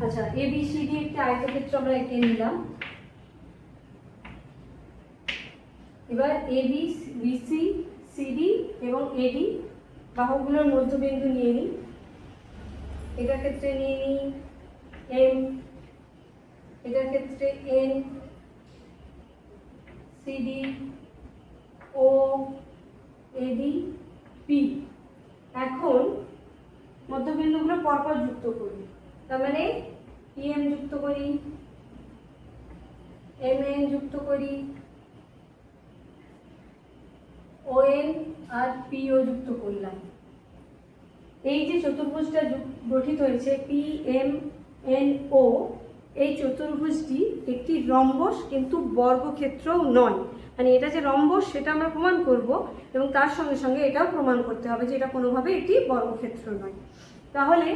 আচ্ছা, এবিসিডি একটা আয়তক্ষেত্র আমরা এঁকে নিলাম। এবার এবি, বিসি, সিডি এবং এডি বাহুগুলোর মধ্যবিন্দু নিয়ে নিই। এটার ক্ষেত্রে নিয়ে নিই এম, এটার ক্ষেত্রে এন, সিডি, ও, এডি, পি। এখন মধ্যবিন্দুগুলো পরপর যুক্ত করি। তার মানে পিএম যুক্ত করি, এমএন যুক্ত করি, ওএন আর পিও যুক্ত করলাম। এই যে চতুর্ভুজটা গঠিত হয়েছে পিএমএনও, এই চতুর্ভুজটি একটি রম্বস কিন্তু বর্গক্ষেত্রও নয়। মানে এটা যে রম্বস সেটা আমরা প্রমাণ করব এবং তার সঙ্গে সঙ্গে এটাও প্রমাণ করতে হবে যে এটা কোনোভাবে একটি বর্গক্ষেত্র নয়। তাহলে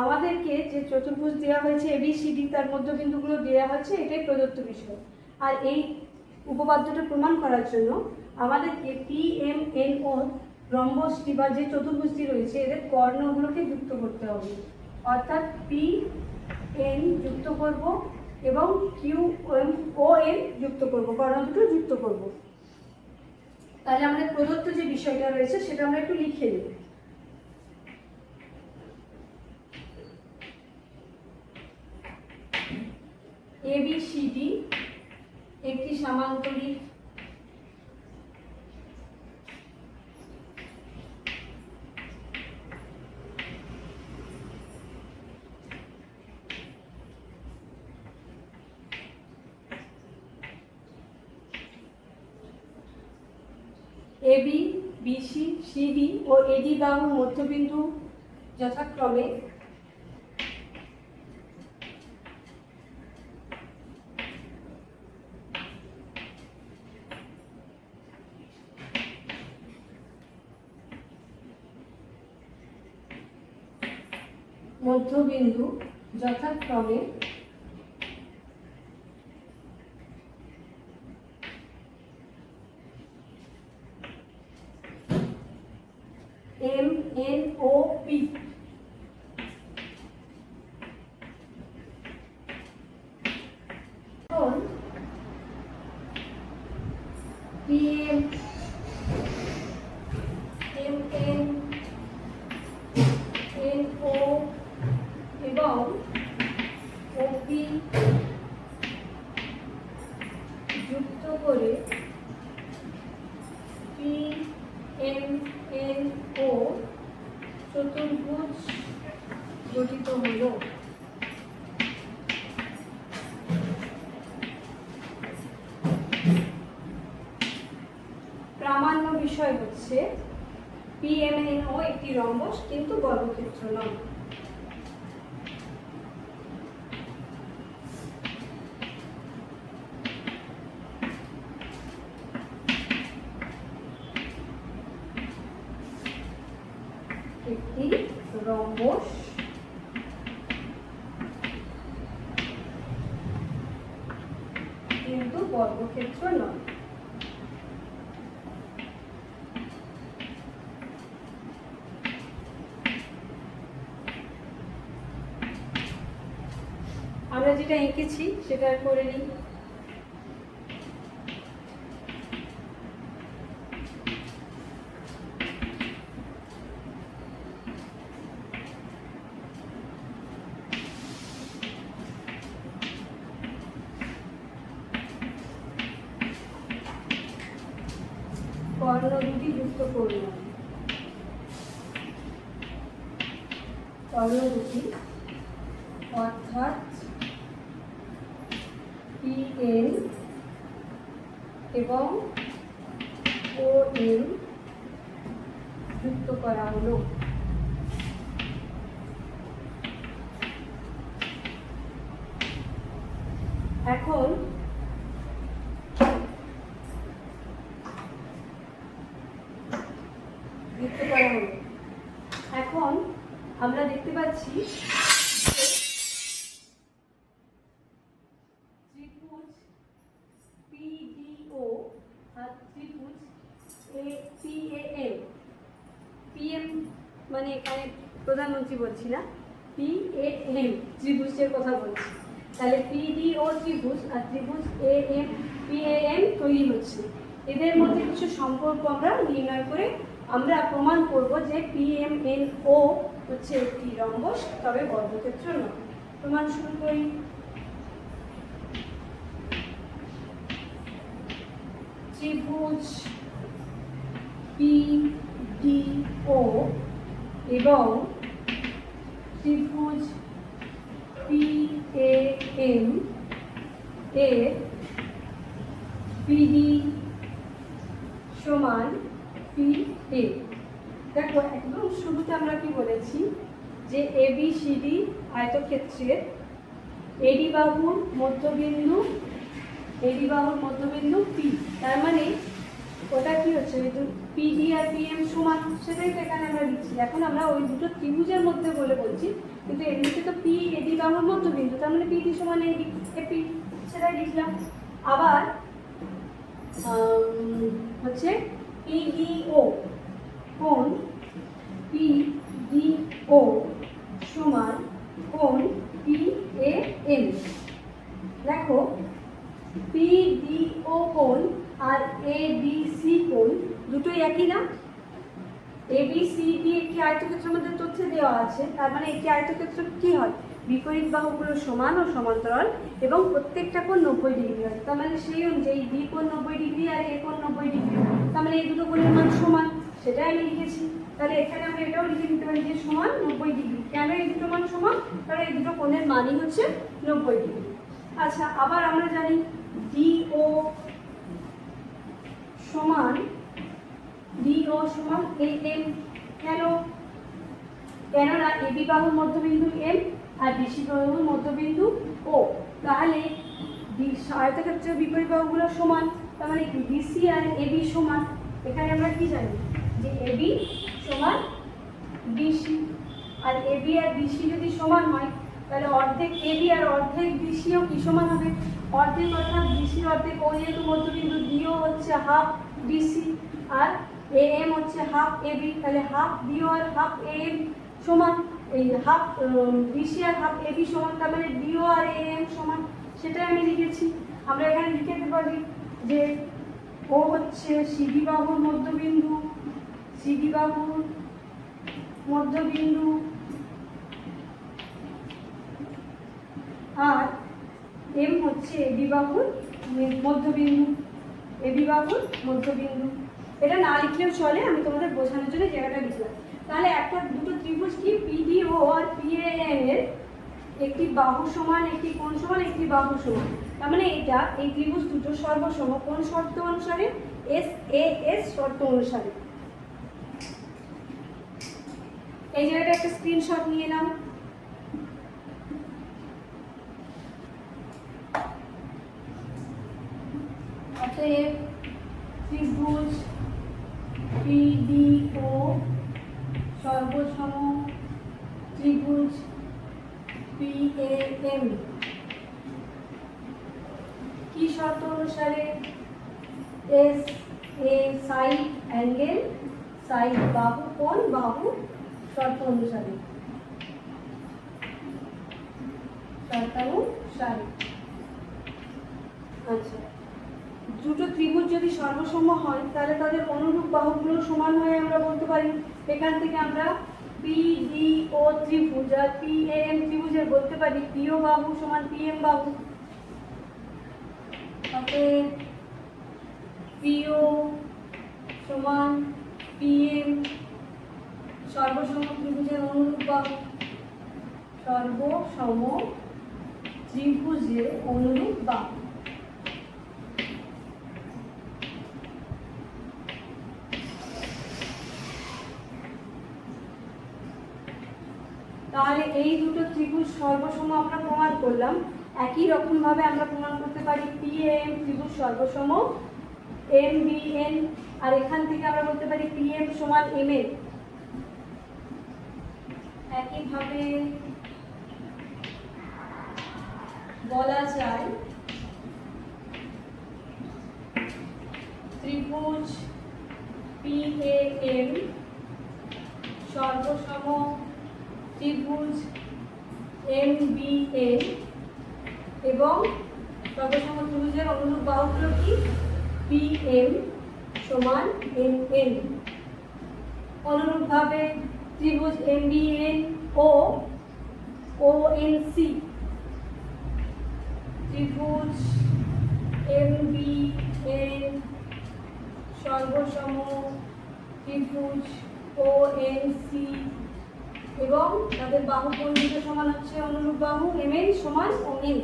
আমাদেরকে যে চতুর্ভুজ দেওয়া হয়েছে ABCD, তার মধ্যবিন্দুগুলো দেওয়া হয়েছে, এটাই প্রদত্ত বিষয়। আর এই উপপাদ্যটা প্রমাণ করার জন্য আমাদেরকে PMNO রম্বসটি বা যে চতুর্ভুজটি রয়েছে এদের কর্ণগুলোকে যুক্ত করতে হবে। অর্থাৎ PN যুক্ত করব এবং QMON যুক্ত করব, কর্ণ দুটো যুক্ত করব। তাহলে আমাদের প্রদত্ত যে বিষয়টা রয়েছে সেটা আমরা একটু লিখে নিই। ABCD একটি সামান্তরিক AB, BC, CD ও AD বাহুর মধ্যবিন্দু যথাক্রমে MNOP PM, MN, NO এবং OP যুক্ত করে PMNO চতুর্ভুজ গঠিত হলো। প্রামাণ্য বিষয় হচ্ছে PMNO একটি রম্বস কিন্তু বর্গক্ষেত্র নয়। একটি রম্বস কিন্তু বর্গক্ষেত্র নয়। আমরা যেটা এঁকেছি সেটা করে নিই। কর্ণ দুটি যুক্ত করলাম, কর্ণ দুটি অর্থাৎ PN এবং ON যুক্ত করা হলো। এখন যুক্ত করা হলো। এখন আমরা দেখতে পাচ্ছি ত্রিভুজ PDO আর ত্রিভুজ PAM, PM মানে এখানে প্রধানমন্ত্রী বলছি না, PAM ত্রিভুজের কথা বলছি। তাহলে PDO ত্রিভুজ আর ত্রিভুজ PAM তৈরি হচ্ছে। এদের মধ্যে কিছু সম্পর্ক আমরা নির্ণয় করে আমরা প্রমাণ করব যে PMNO হচ্ছে একটি রম্বস, তবে বর্গক্ষেত্র নয়। প্রমাণ শুরু করি। ত্রিভুজ PDO এবং ত্রিভুজ PAM এর PD সমান PA। দেখো একদম শুরুতে আমরা কি বলেছি যে ABCD আয়তক্ষেত্রের AD বাহুর মধ্যবিন্দু P, তার মানে ওটা কি হচ্ছে পিডি আর পিএম সমান, সেটাই তো এখানে আমরা লিখছি। এখন আমরা ওই দুটো ত্রিভুজের মধ্যে বলে বলছি, কিন্তু এমনিতে তো পি এডি বাহুর মধ্যবিন্দু, তার মানে পিডি সমান এডি এপি, সেটাই লিখলাম। আবার হচ্ছে পিডিও, কোণ পিডিও সমান কোণ পিএএম। দেখো পিডিও কোণ আর এবিসি কোণ দুটোই একই না? এবিসিডি একটি আয়তক্ষেত্রের মধ্যে তথ্য দেওয়া আছে, তার মানে একটি আয়তক্ষেত্র কি হয়, বিপরীত বাহুগুলো সমান ও সমান্তরাল এবং প্রত্যেকটা কোণ 90 ডিগ্রি হয়। তার মানে সেই অনুযায়ী বি কোণ 90 ডিগ্রি আর এ কোণ 90 ডিগ্রি, তার মানে এই দুটো কোণের মান সমান, সেটাই আমি লিখেছি। তাহলে এখানে আমরা এটাও লিখে দিতে পারি যে সমান 90 ডিগ্রি। কেন এই দুটো মান সমান? কারণ এই দুটো কোণের মানই হচ্ছে 90 ডিগ্রি। আচ্ছা, আবার আমরা জানি ডিও সমান এএম। কেননা এবি বাহুর মধ্যবিন্দু এম আর বিসি বাহুর মধ্যবিন্দু ও, তাহলে আয়তক্ষেত্রের বিপরীত বাহুগুলো সমান, তার মানে কি বিসি আর এবি সমান। এখানে আমরা কি জানি যে এবি সমান বিসি, আর এবি আর বিসি যদি সমান হয় তাহলে অর্ধেক এবি আর অর্ধেক বিসিও কি সমান হবে, অর্ধেক, অর্থাৎ বিসির অর্ধেক। ও যেহেতু মধ্যবিন্দু, ডিও হচ্ছে হাফ বিসি আর এএম হচ্ছে হাফ এবি, তাহলে হাফ ডিও আর হাফ এএম সমান, এই হাফ বিসি আর হাফ এবি সমান, তার মানে ডিও আর এএম সমান, সেটাই আমি লিখেছি। আমরা এখানে লিখে দিতে পারি যে ও হচ্ছে সিডি বাহুর মধ্যবিন্দু, সিডি বাহুর মধ্যবিন্দু, আর এম হচ্ছে এবি বাহুর মধ্যবিন্দু, এবি বাহুর মধ্যবিন্দু। এটা না লিখলেও চলে, আমি তোমাদের বোঝানোর জন্য জায়গাটা লিখলাম। তাহলে একটা দুটো ত্রিভুজ কি পিডিও আর পিএএম এর একটি বাহু সমান, একটি কোণ সমান, একটি বাহু সমান, তার মানে এটা এই ত্রিভুজ দুটো সর্বসম কোন শর্ত অনুসারে, এস এ এস শর্ত অনুসারে। এই জায়গাটা একটা স্ক্রিনশট নিয়ে নাও। অতএব ত্রিভুজ পিডিও সর্বসম ত্রিভুজ পিএএম কি শর্ত অনুসারে, S A side angle, side বাহু কোণ, বাহু শর্ত অনুসারে, শর্তানুসারে। আচ্ছা, দুটো ত্রিভুজ যদি সর্বসম হয় তাহলে তাদের অনুরূপ বাহুগুলো সমান হয় আমরা বলতে পারি। এখান থেকে আমরা পিডিও ত্রিভুজ আর পিএএম ত্রিভুজের বলতে পারি পিও বাহু সমান পিএম বাহু। অতএব পিও সমান পিএম সর্বসম ত্রিভুজের অনুরূপ বাহু, সর্বসম ত্রিভুজের অনুরূপ বাহু। তাহলে এই দুটো ত্রিভুজ সর্বসম আমরা প্রমাণ করলাম। একই রকম ভাবে আমরা প্রমাণ করতে পারি পিএএম ত্রিভুজ সর্বসম এম বি এন, আর এখান থেকে আমরা বলতে পারি পিএম সমান এম এন। একইভাবে বলা যায় ত্রিভুজ পিএএম সর্বসম ত্রিভুজ এমবিএন এবং সর্বসম ত্রিভুজের অনুরূপ বাহুগুলো কি পিএম সমান এমএন। অনুরূপভাবে ত্রিভুজ এমবিএন ও ওএনসি, ত্রিভুজ এমবিএন সর্বসম ত্রিভুজ ওএনসি এবং তাদের বাহু কোণ দুটো সমান হচ্ছে অনুরূপ বাহু এমএন সমান ওএন,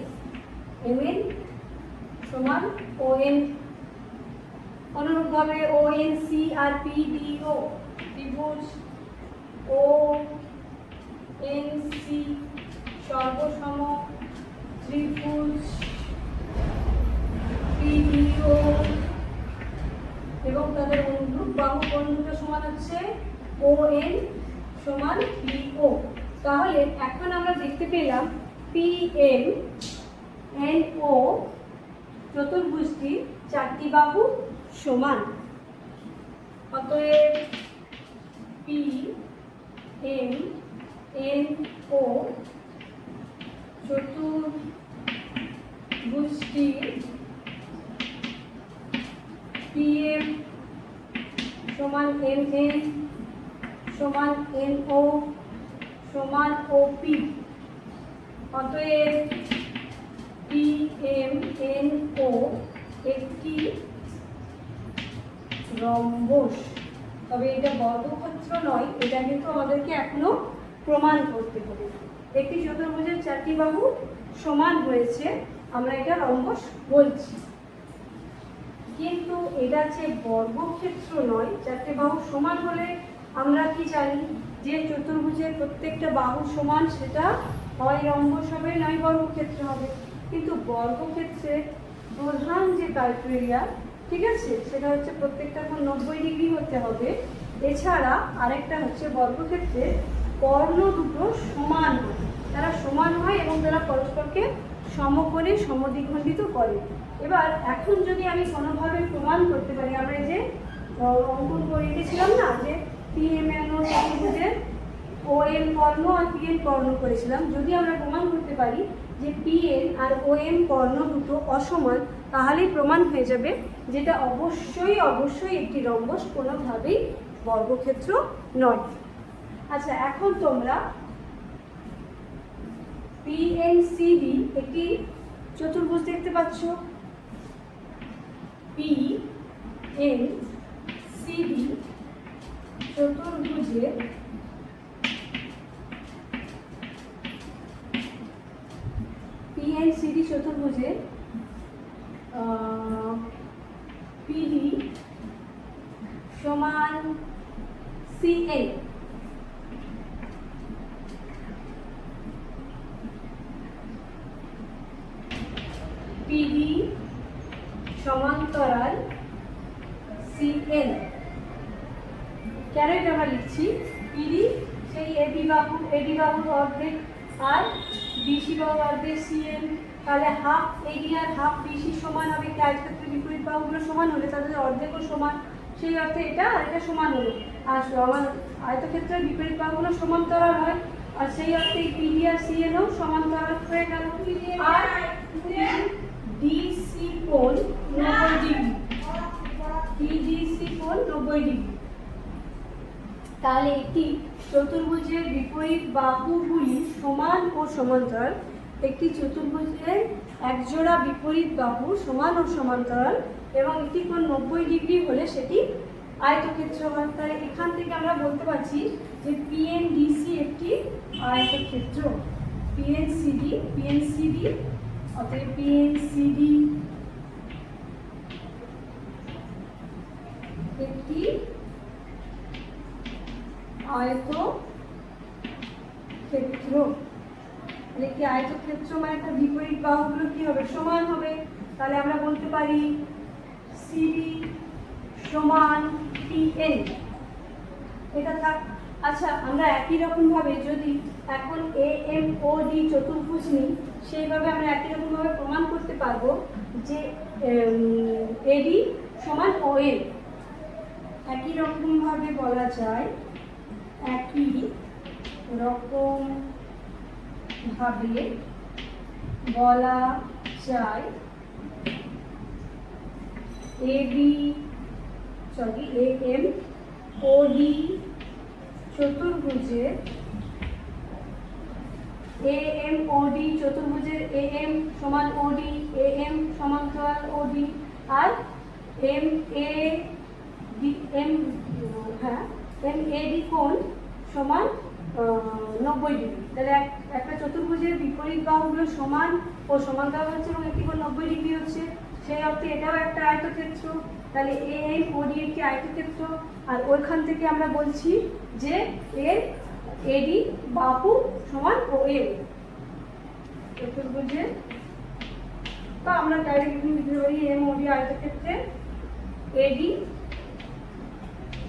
এমএন সমান ওএন। অনুরূপভাবে ওএনসি আর পিডিও ত্রিভুজ ওএনসি সর্বসম ত্রিভুজ পিডিও এবং তাদের অনুরূপ বাহু কোণ ও এন সমান পিও। তাহলে এখন আমরা দেখতে পেলাম পি এম এন ও চতুর্ভুজটি চারটি বাহু সমান। অতএব পি এম এন ও চতুর্ভুজটি পি এম সমান এম এন সমান এন ও সমান ও পি। অতএব পি এম এন ও একটি রম্বস। তবে এটা বর্গক্ষেত্র নয়, এটা কিন্তু আমাদেরকে এখনো প্রমাণ করতে হবে। একটি চতুর্ভুজের চারটি বাহু সমান হয়েছে, আমরা এটা রম্বস বলছি। কিন্তু এটা যে বর্গক্ষেত্র নয়, চারটে বাহু সমান হলে আমরা কি জানি যে চতুর্ভুজের প্রত্যেকটা বাহু সমান, সেটা হয় রম্বস হবে নয় বর্গক্ষেত্র হবে। কিন্তু বর্গক্ষেত্রে প্রধান যে ক্রাইটেরিয়া, ঠিক আছে, সেটা হচ্ছে প্রত্যেকটা কোণ 90 ডিগ্রি হতে হবে। এছাড়া আরেকটা হচ্ছে বর্গক্ষেত্রে কর্ণ দুটো সমান হয়, তারা সমান হয় এবং তারা পরস্পরকে সমকোণে সমদ্বিখণ্ডিত করে। এবার এখন যদি আমি কোনোভাবে প্রমাণ করতে পারি, আমরা এই যে অঙ্কন করে রেখেছিলাম না যে পি এম এন ও চতুর্ভুজের ও এম কর্ণ আর পি এন কর্ণ করেছিলাম, যদি আমরা প্রমাণ করতে পারি যে পি এন আর ও এম কর্ণ দুটো অসমান, তাহলেই প্রমাণ হয়ে যাবে যেটা অবশ্যই অবশ্যই একটি রম্বস, কোনোভাবেই বর্গক্ষেত্র নয়। আচ্ছা, এখন তোমরা পিএনসিডি একটি চতুর্ভুজ দেখতে পাচ্ছ। পিএনসিডি চতুর্ভুজের পিডি সমান সিএ। পিডি সমান্তরাল সিএন। কেন এটা আমরা লিখছি? পিডি সেই এডি বাহুর অর্ধেক আর বিসি বাহুর অর্ধেক সিএন, তাহলে হাফ এডি আর হাফ বিসি সমান হবে। একটা আয়তক্ষেত্রের বিপরীত বাহুগুলো সমান হলে তাদের অর্ধেকও সমান, সেই অর্থে এটা আর এটা সমান হলো। আর আমার আয়তক্ষেত্রের বিপরীত বাহুগুলো সমান্তরাল হয়, আর সেই অর্থে পিডি আর সিএনও সমান্তরাল হয়ে গেল। আর ডিসি কোণ 90 ডিগ্রি, পিডিসি কোণ 90 ডিগ্রি। তাহলে একটি চতুর্ভুজের বিপরীত বাহুগুলি সমান ও সমান্তরাল। একটি চতুর্ভুজের একজোড়া বিপরীত বাহু সমান ও সমান্তরাল এবং একটি কোণ 90 ডিগ্রি হলে সেটি আয়তক্ষেত্র হয়। তাহলে এখান থেকে আমরা বলতে পারছি যে পিএনডিসি একটি আয়তক্ষেত্র। পিএনসিডি অতএব পিএনসিডি একটি আয়তক্ষেত্র। একটি আয়তক্ষেত্র মানে একটা বিপরীত বাহুগুলো কি হবে? সমান হবে। তাহলে আমরা বলতে পারি সিডি সমান পিএন। এটা থাক। আচ্ছা, আমরা একই রকম ভাবে যদি এখন এ এম ও ডি চতুর্ভুজ নিই, সেইভাবে আমরা একই রকম ভাবে প্রমাণ করতে পারবো যে এডি সমান ও এম। একই রকম ভাবে বলা যায়, একই রকম ভাবে বলা যায় এ এম ও ডি চতুর্ভুজের এ এম সমান ওডি, এ এম সমান্তরাল ওডি, আর এম এ ডি কোণ সমান 90 ডিগ্রি। তাহলে একটা চতুর্ভুজের বিপরীত বাহুগুলো সমান ও সমান্তরাল হচ্ছে এবং একটি কোণ 90 ডিগ্রি হচ্ছে, সেই অর্থে এটাও একটা আয়তক্ষেত্র। তাহলে এ এম ওডি একটি আয়তক্ষেত্র। আর ওইখান থেকে আমরা বলছি যে এর এডি বাহু সমান ও এম চতুর্ভুজের, বা আমরা ডাইরেক্ট লিখতে পারি এম ওডি আয়তক্ষেত্রে এডি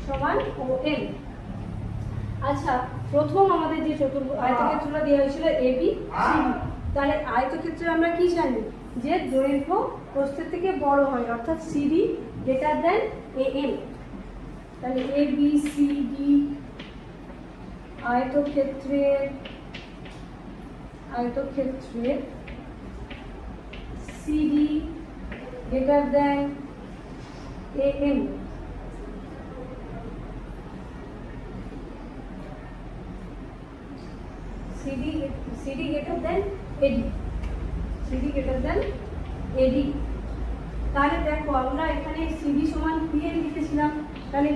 সমান ও এম। আচ্ছা, প্রথম আমাদের যে আয়তক্ষেত্রটা দেওয়া হয়েছিল এবি সিডি, তাহলে আয়তক্ষেত্রে আমরা কি জানি যে দৈর্ঘ্য প্রস্থের থেকে বড় হয়, অর্থাৎ সিডি গ্রেটার দেন এএম। তাহলে এবি সিডি আয়তক্ষেত্রে CD greater than AM. CD greater than AD, CD greater than AD। তাহলে দেখো আমরা এখানে CD সমান PN লিখেছিলাম, তাহলে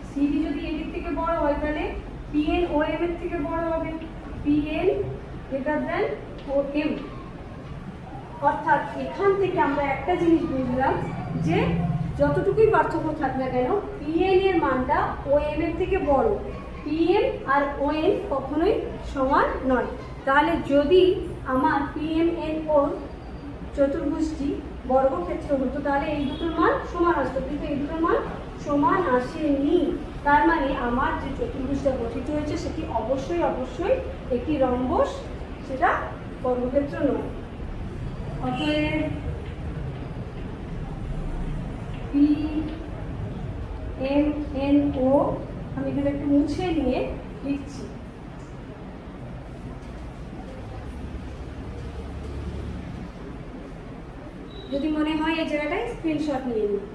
CD যদি AD এর থেকে বড় হয় তাহলে PN OM এর থেকে বড় হবে, PN greater than OM। অর্থাৎ এখান থেকে আমরা একটা জিনিস বুঝলাম যে যতটুকুই পার্থক্য থাক না কেন PN এর মানটা OM এর থেকে বড়, PM আর ON কখনোই সমান নয়। তাহলে যদি আমার PMNO চতুর্ভুজটি বর্গক্ষেত্র হতো তাহলে এই দুটোর মান সমান আসতো, কিন্তু এই দুটোর মান সমান আসেনি। তার মানে আমার যে চতুর্ভুজটা গঠিত হয়েছে সেটি অবশ্যই একটি রম্বস, সেটা বর্গক্ষেত্র নয়। অতএব PMNO আমি এখানে একটু মুছে নিয়ে লিখছি। যদি মনে হয় এই জায়গাটায় স্ক্রিনশট নিয়ে নিই।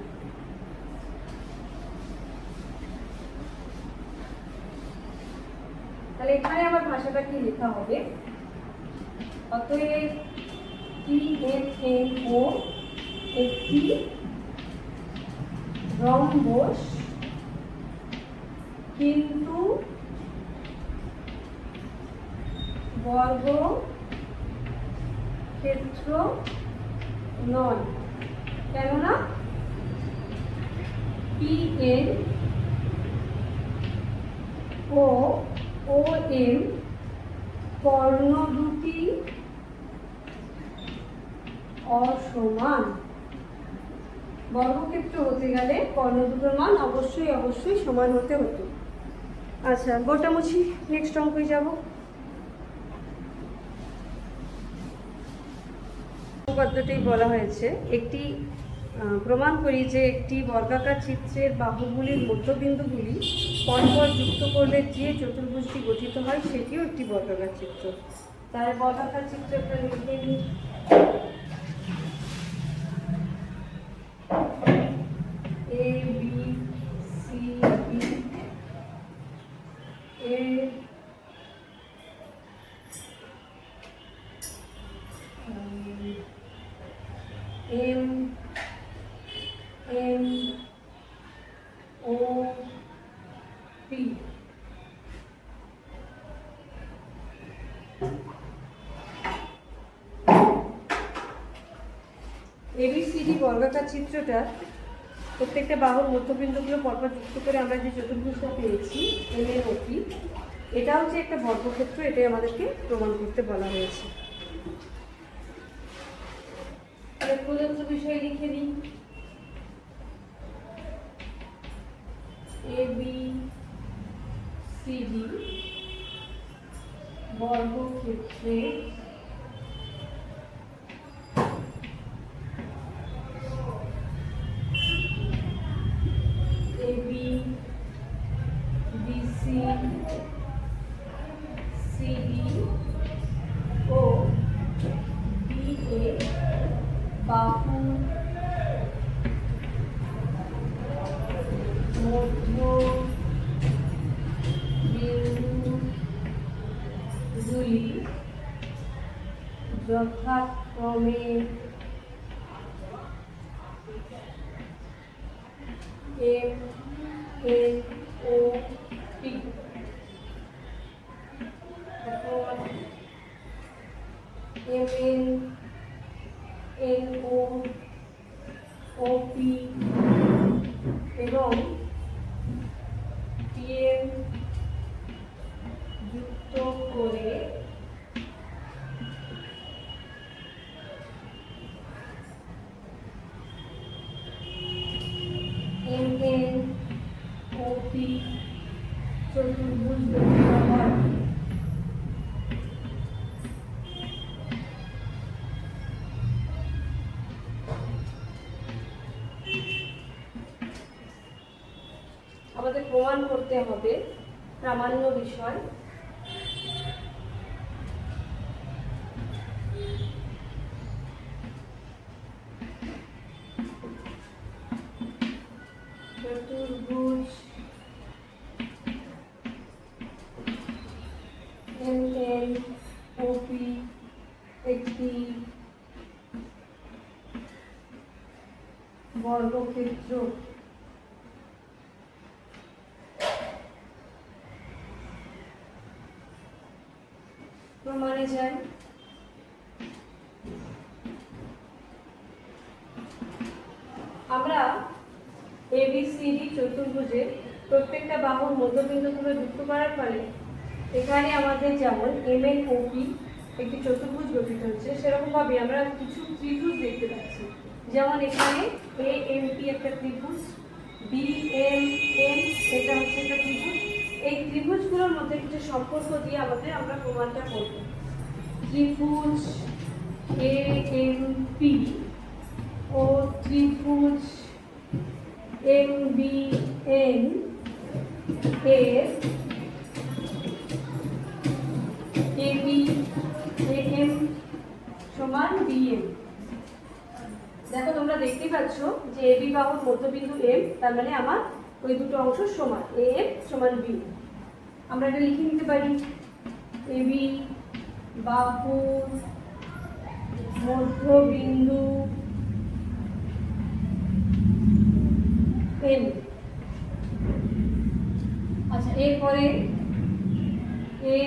তাহলে এখানে আবার ভাষাটা কি লেখা হবে, অতএব PMNO একটি রম্বস কিন্তু বর্গক্ষেত্র নয়। কেননা PN ও OM কর্ণ দুটি অসমান। বর্গক্ষেত্র হতে গেলে কর্ণ দুটোর মান অবশ্যই সমান হতে হতো। আচ্ছা, গোটামুছি নেক্সট অঙ্কে যাব। পদ্ধতি বলা হয়েছে একটি প্রমাণ করি যে একটি বর্গাকার চিত্রের বাহুগুলির মধ্যবিন্দুগুলি পরপর যুক্ত করলে যে চতুর্ভুজটি গঠিত হয় সেটিও একটি বর্গাকার চিত্র। তাই বর্গাকার চিত্রটা লিখে নিই। ABCD এর MNOP ABCD বর্গাকার চিত্রটা প্রত্যেকটা বাহুর মধ্যবিন্দুগুলো পরপর যুক্ত করে আমরা যে চতুর্ভুজটা পেয়েছি MNOP, এটা হচ্ছে একটা বর্গক্ষেত্র। এটাই আমাদেরকে প্রমাণ করতে বলা হয়েছে। প্রদত্ত বিষয় লিখে দিই। ABCD বর্গক্ষেত্রে ABCD ও DA বাহু মধ্য বিন্দুগুলি যথাক্রমে MNOP। MNOP এবং PM যুক্ত করে MNOP চতুর্ভুজ প্রমাণ করতে হবে, প্রামাণ্য বিষয়। চতুর্ভুজ NNOP একটি বর্গক্ষেত্র। প্রমাণে যাই। আমরা ABCD চতুর্ভুজের প্রত্যেকটা বাহুর মধ্যবিন্দুগুলো যুক্ত করার ফলে এখানে আমাদের যেমন MNOP একটি চতুর্ভুজ গঠিত হচ্ছে, সেরকমভাবে আমরা কিছু ত্রিভুজ দেখতে পাচ্ছি। যেমন এখানে AMP একটা ত্রিভুজ, BMN এটা হচ্ছে একটা ত্রিভুজ। এই ত্রিভুজগুলোর মধ্যে কিছু সম্পর্ক দিয়ে আমরা প্রমাণটা করব। ত্রিভুজ AMP ও ত্রিভুজ MBN এর AB AM সমান BM। দেখো তোমরা দেখতে পাচ্ছ যে AB বাহুর মধ্যবিন্দু M, তার মানে আমার ওই দুটো অংশ সমান, AM সমান B। আমরা এটা লিখে নিতে পারি AB বাহুর মধ্যবিন্দু M। আচ্ছা, এরপরে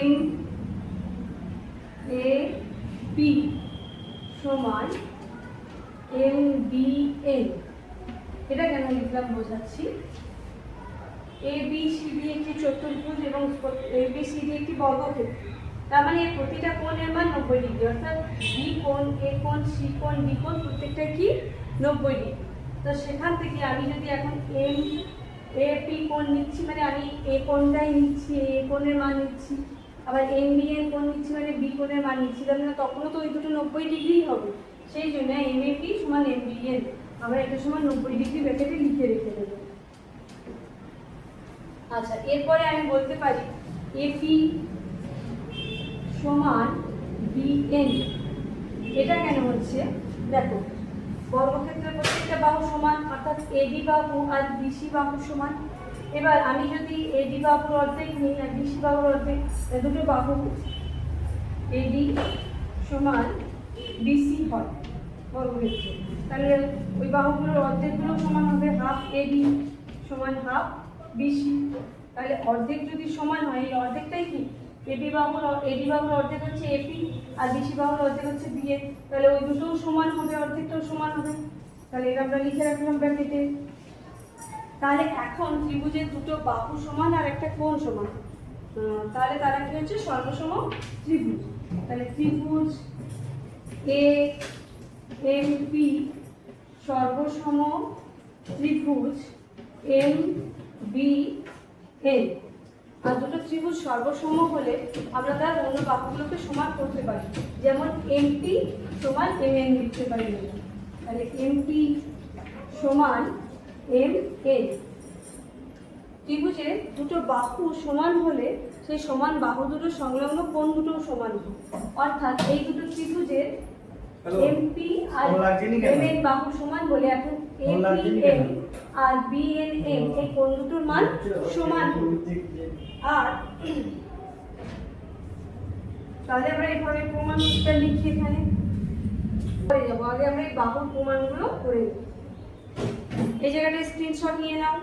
MAP সমান MBN। এটা কেন লিখলাম বোঝাচ্ছি। ABCD একটি চতুর্ভুজ এবং ABCD একটি বর্গক্ষেত্র, তার মানে এর প্রতিটা কোণের মান 90 ডিগ্রি, অর্থাৎ B কোণ, A কোণ, C কোণ, D কোণ প্রত্যেকটা কি 90 ডিগ্রি। তো সেখান থেকে আমি যদি এখন MAP কোণ নিচ্ছি, মানে আমি A কোণটাই নিচ্ছি, A কোণের মান নিচ্ছি, আবার MBN কোণ নিচ্ছি মানে B কোণের মান নিচ্ছি, তাহলে তখনও তো ওই দুটো 90 ডিগ্রি হবে। সেই জন্য MAP সমান MBN আমরা এটা সমান 90 ডিগ্রি ব্র্যাকেটে লিখে রেখে দেব। আচ্ছা, এরপরে আমি বলতে পারি AP সমান BN। এটা কেন হচ্ছে দেখো, বর্গক্ষেত্রের প্রত্যেকটা বাহু সমান, অর্থাৎ AD বাহু আর BC বাহু সমান। এবার আমি যদি AD বাহুর অর্ধেক নিই আর BC বাহুর অর্ধেক, দুটো বাহু AD সমান BC হয় বর্গক্ষেত্রে, তাহলে ওই বাহুগুলোর অর্ধেকগুলো সমান হবে, হাফ AD সমান হাফ BC। তাহলে অর্ধেক যদি সমান হয়, এই অর্ধেকটাই কি AD বাহুর অর্ধেক হচ্ছে AP আর BC বাহুর অর্ধেক হচ্ছে BN, তাহলে ওই দুটোও সমান হবে, অর্ধেকটাও সমান হবে। তাহলে এটা আমরা লিখে রাখলাম ব্র্যাকেটে। তাহলে এখন ত্রিভুজের দুটো বাহু সমান আর একটা কোণ সমান, তাহলে তারা কি হচ্ছে সর্বসম ত্রিভুজ। তাহলে ত্রিভুজ AMP সর্বসম ত্রিভুজ MBN। আর দুটো ত্রিভুজ সর্বসম হলে আমরা তার অন্য বাহুগুলোকে সমান করতে পারি, যেমন MP সমান MN লিখতে পারি। তাহলে MP সমান MN। ত্রিভুজের দুটো বাহু সমান হলে সেই সমান বাহু দুটো সংলগ্ন কোণ দুটো সমান হবে, অর্থাৎ এই দুটো ত্রিভুজের MP আর MN বাহু সমান বলে এখন APM আর BNM এই কোণ দুটোর মান সমান হবে। আর তাহলে আমরা এইভাবে প্রমাণটা লিখি, এখানে করে যাবো। আগে আমরা এই বাহুর প্রমাণগুলো করে নেব। এই জায়গাটা স্ক্রিনশট নিয়ে নাও।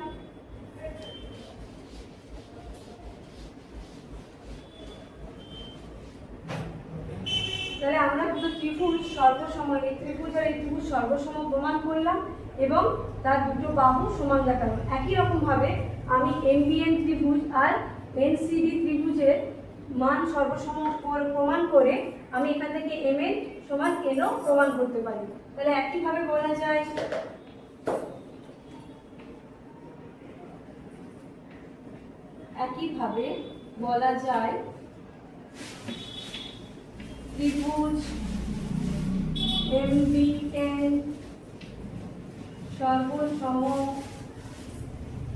তাহলে আমরা দুটো ত্রিভুজ সর্বসম, এই ত্রিভুজ আর এই ত্রিভুজ সর্বসম প্রমাণ করলাম এবং তার দুটো বাহু সমান দেখালাম। একই রকম ভাবে আমি MBN ত্রিভুজ আর NCD ত্রিভুজের মান সর্বসম প্রমাণ করে আমি এখান থেকে MN সমান NO প্রমাণ করতে পারি। তাহলে একইভাবে বলা যায় ত্রিভুজ MBN সর্বসম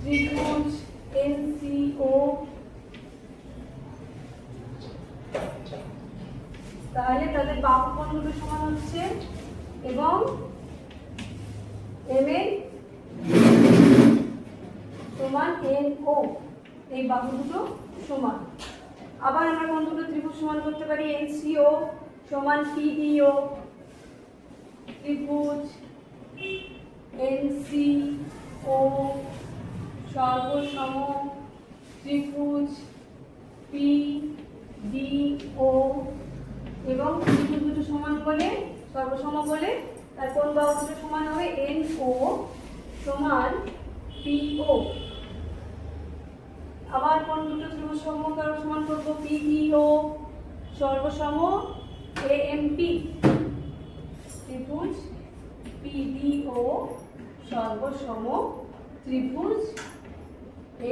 ত্রিভুজ NCO, তাহলে তাদের বাহু কোণ দুটো সমান হচ্ছে এবং MN সমান NO, এই বাহু দুটো সমান। আবার আমরা কোণ দুটো ত্রিভুজ সমান করতে পারি। NCO সমান PDO, ত্রিভুজ NCO সর্বসম ত্রিভুজ PDO, এবং ত্রিভুজ দুটো সমান বলে সর্বসম বলে তার কোন বাহু দুটো সমান হবে NO সমান PO। আবার কোন দুটো ত্রিভুজ সমকরণ সমান করব PDO সর্বসম AMP, ত্রিভুজ PDO সর্বসম ত্রিভুজ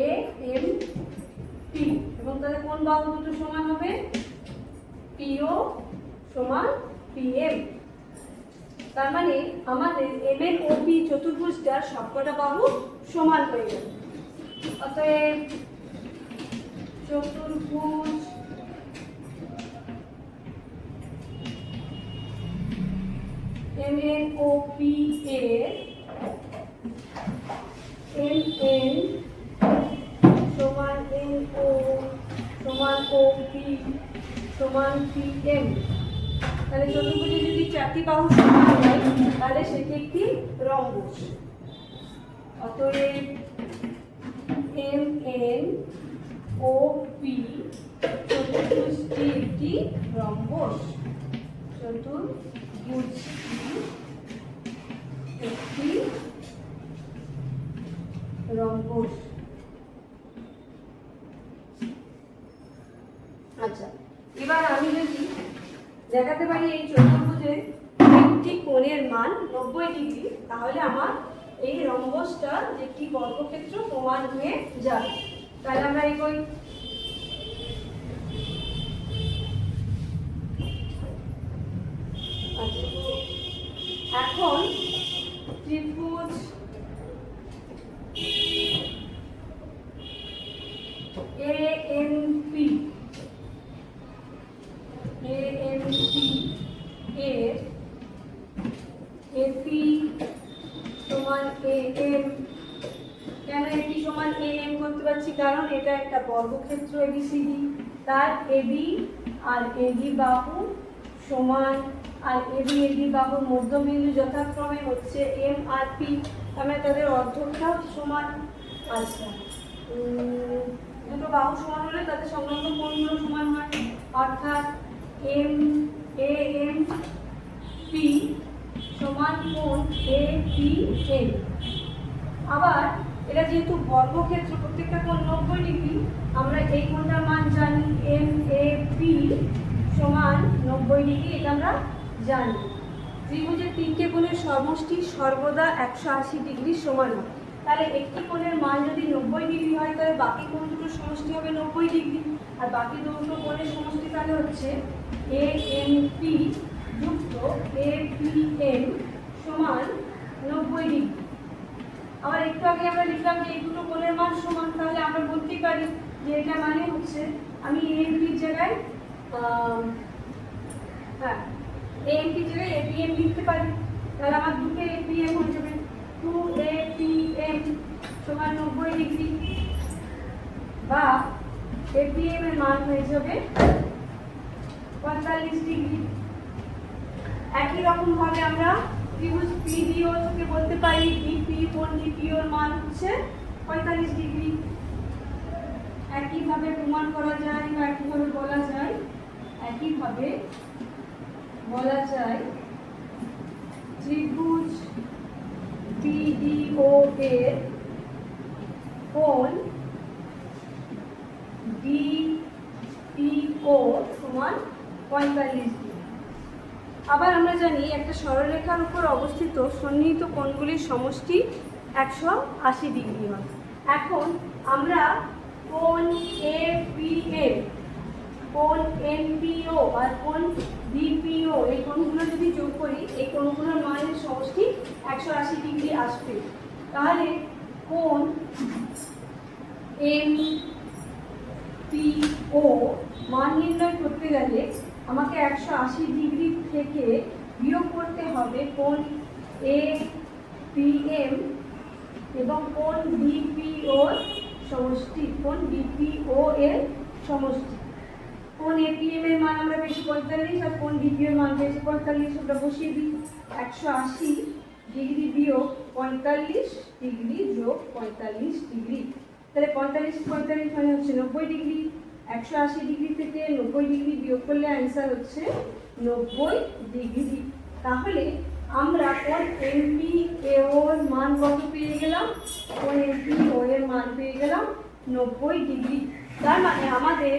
AMP, এবং তাদের কোন বাহু দুটো সমান হবে PO সমান PM। তার মানে আমাদের MNOP চতুর্ভুজটার সবকটা বাহু সমান হয়ে গেল। অতএব চতুর্ভুজ MNOP এর MN সমান NO সমান OP সমান PM। তাহলে চতুর্ভুজে যদি চারটি বাহু সমান হয় তাহলে সেটি একটি রম্বস। অতএব MNOP চতুর্ভুজটি একটি রম্বস। চতুর্ভুজটি একটি রম্বস। আচ্ছা, এবার আমি যদি দেখাতে পারি এই চতুর্ভুজের একটি কোণের মান 90 ডিগ্রি, তাহলে আমার এই রম্বসটা একটি বর্গক্ষেত্র প্রমাণ হয়ে যাবে। তাহলে আমরা এগোই। এখন ত্রিভুজ AMP এর AP সমান AM। কেন AP সমান AM করতে পারছি? কারণ এটা একটা বর্গক্ষেত্র ABCD, তার AB আর AD বাহু সমান, আর AB AD বাহুর মধ্যবিন্দু যথাক্রমে হচ্ছে M আর P, তাহলে তাদের অর্ধকটা সমান। আচ্ছা, দুটো বাহু সমান হলে তাদের সংলগ্ন কোণগুলো সমান হয়, অর্থাৎ MAMP সমান কোণ APM। আবার এটা যেহেতু বর্গক্ষেত্র প্রত্যেকটা কোণ 90 ডিগ্রি, আমরা এই কোণটার মান জানি MAP সমান 90 ডিগ্রি, এটা আমরা জানি। ত্রিভুজের তিনটে কোণের সমষ্টি সর্বদা 180 ডিগ্রি সমান হয়। তাহলে একটি কোণের মান যদি 90 ডিগ্রি হয় তাহলে বাকি কোণ দুটোর সমষ্টি হবে 90 ডিগ্রি, আর বাকি দুটো কোণের সমষ্টি তাহলে হচ্ছে AMP যুক্ত APM সমান 90 ডিগ্রি। আবার একটু আগে আমরা লিখলাম যে এই দুটো কোণের মান সমান, তাহলে আমরা বলতেই পারি যে এটা মানে হচ্ছে আমি AMPর জায়গায় AMPর জায়গায় APM লিখতে পারি। তাহলে আমার দুটো APM হয়ে যাবে 2APM সমান 90 ডিগ্রি, বা APM এর মান হয়ে যাবে 45 ডিগ্রি। একই রকম ভাবে আমরা ত্রিভুজ PDO থেকে বলতে পারি DP কোণ DPO এর মান হচ্ছে 45 ডিগ্রি। একইভাবে প্রমাণ করা যায় বা একইভাবে বলা যায়, ত্রিভুজ PDO এর কোণ DPO সমান 45 ডিগ্রি। আবার আমরা জানি একটা সরলরেখার উপর অবস্থিত সন্নিহিত কোণগুলির সমষ্টি 180 ডিগ্রি হয়। এখন আমরা কোণ APM, কোণ NPO আর কোণ DPO এই কোণগুলো যদি যোগ করি, এই কোণগুলোর মানের সমষ্টি 180 ডিগ্রি আসবে। তাহলে কোণ এম পি ও মান নির্ণয় করতে গেলে আমাকে 180 ডিগ্রি থেকে বিয়োগ করতে হবে কোণ এ পি এম এবং কোণ বিপিও সমষ্টি, কোণ বিপিও এর সমষ্টি। কোণ এপিএম এর মান আমরা পেয়েছি 45 আর কোণ বিপিও এর মান পেয়েছি 45। ওটা বসিয়ে দিই, 180 ডিগ্রি বিয়োগ 45 ডিগ্রি যোগ 45 ডিগ্রি, তাহলে 45 45 মানে হচ্ছে 90 ডিগ্রি। 180 ডিগ্রি থেকে 90 ডিগ্রি বিয়োগ করলে অ্যান্সার হচ্ছে 90 ডিগ্রি। তাহলে আমরা কোণ এমপিও এর মান কত পেয়ে গেলাম? কোণ এমপিও এর মান পেয়ে গেলাম 90 ডিগ্রি। তার মানে আমাদের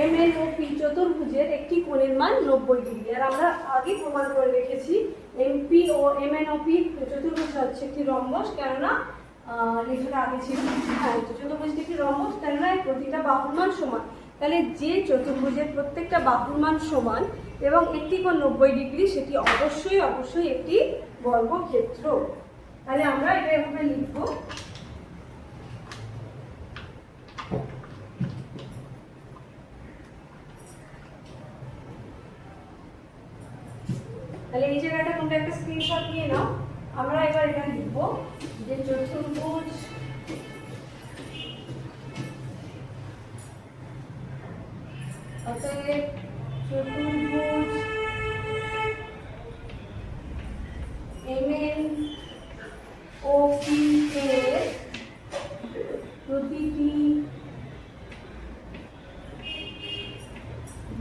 এমএনওপি চতুর্ভুজের একটি কোণের মান 90 ডিগ্রি। আর আমরা আগে প্রমাণ করে রেখেছি এমপি ও এমএনওপি চতুর্ভুজ হচ্ছে একটি রম্বস, কেননা লেখাটা আগে ছিল। হ্যাঁ, চতুর্ভুজটি একটি রম্বস, কেননা প্রতিটা বাহুর মান সমান। তাহলে যে চতুর্ভুজের প্রত্যেকটা বাহুর মান সমান এবং একটি কোণ 90 ডিগ্রি, সেটি অবশ্যই অবশ্যই একটি বর্গক্ষেত্র। তাহলে আমরা এটা এভাবে লিখব। তাহলে এই জায়গাটা তোমরা একটা স্ক্রিনশট নিয়ে নাও। আমরা এবার এটা লিখব যে চতুর্ভুজ অতএব চতুর্ভুজ এমএনওপি এর প্রতিটি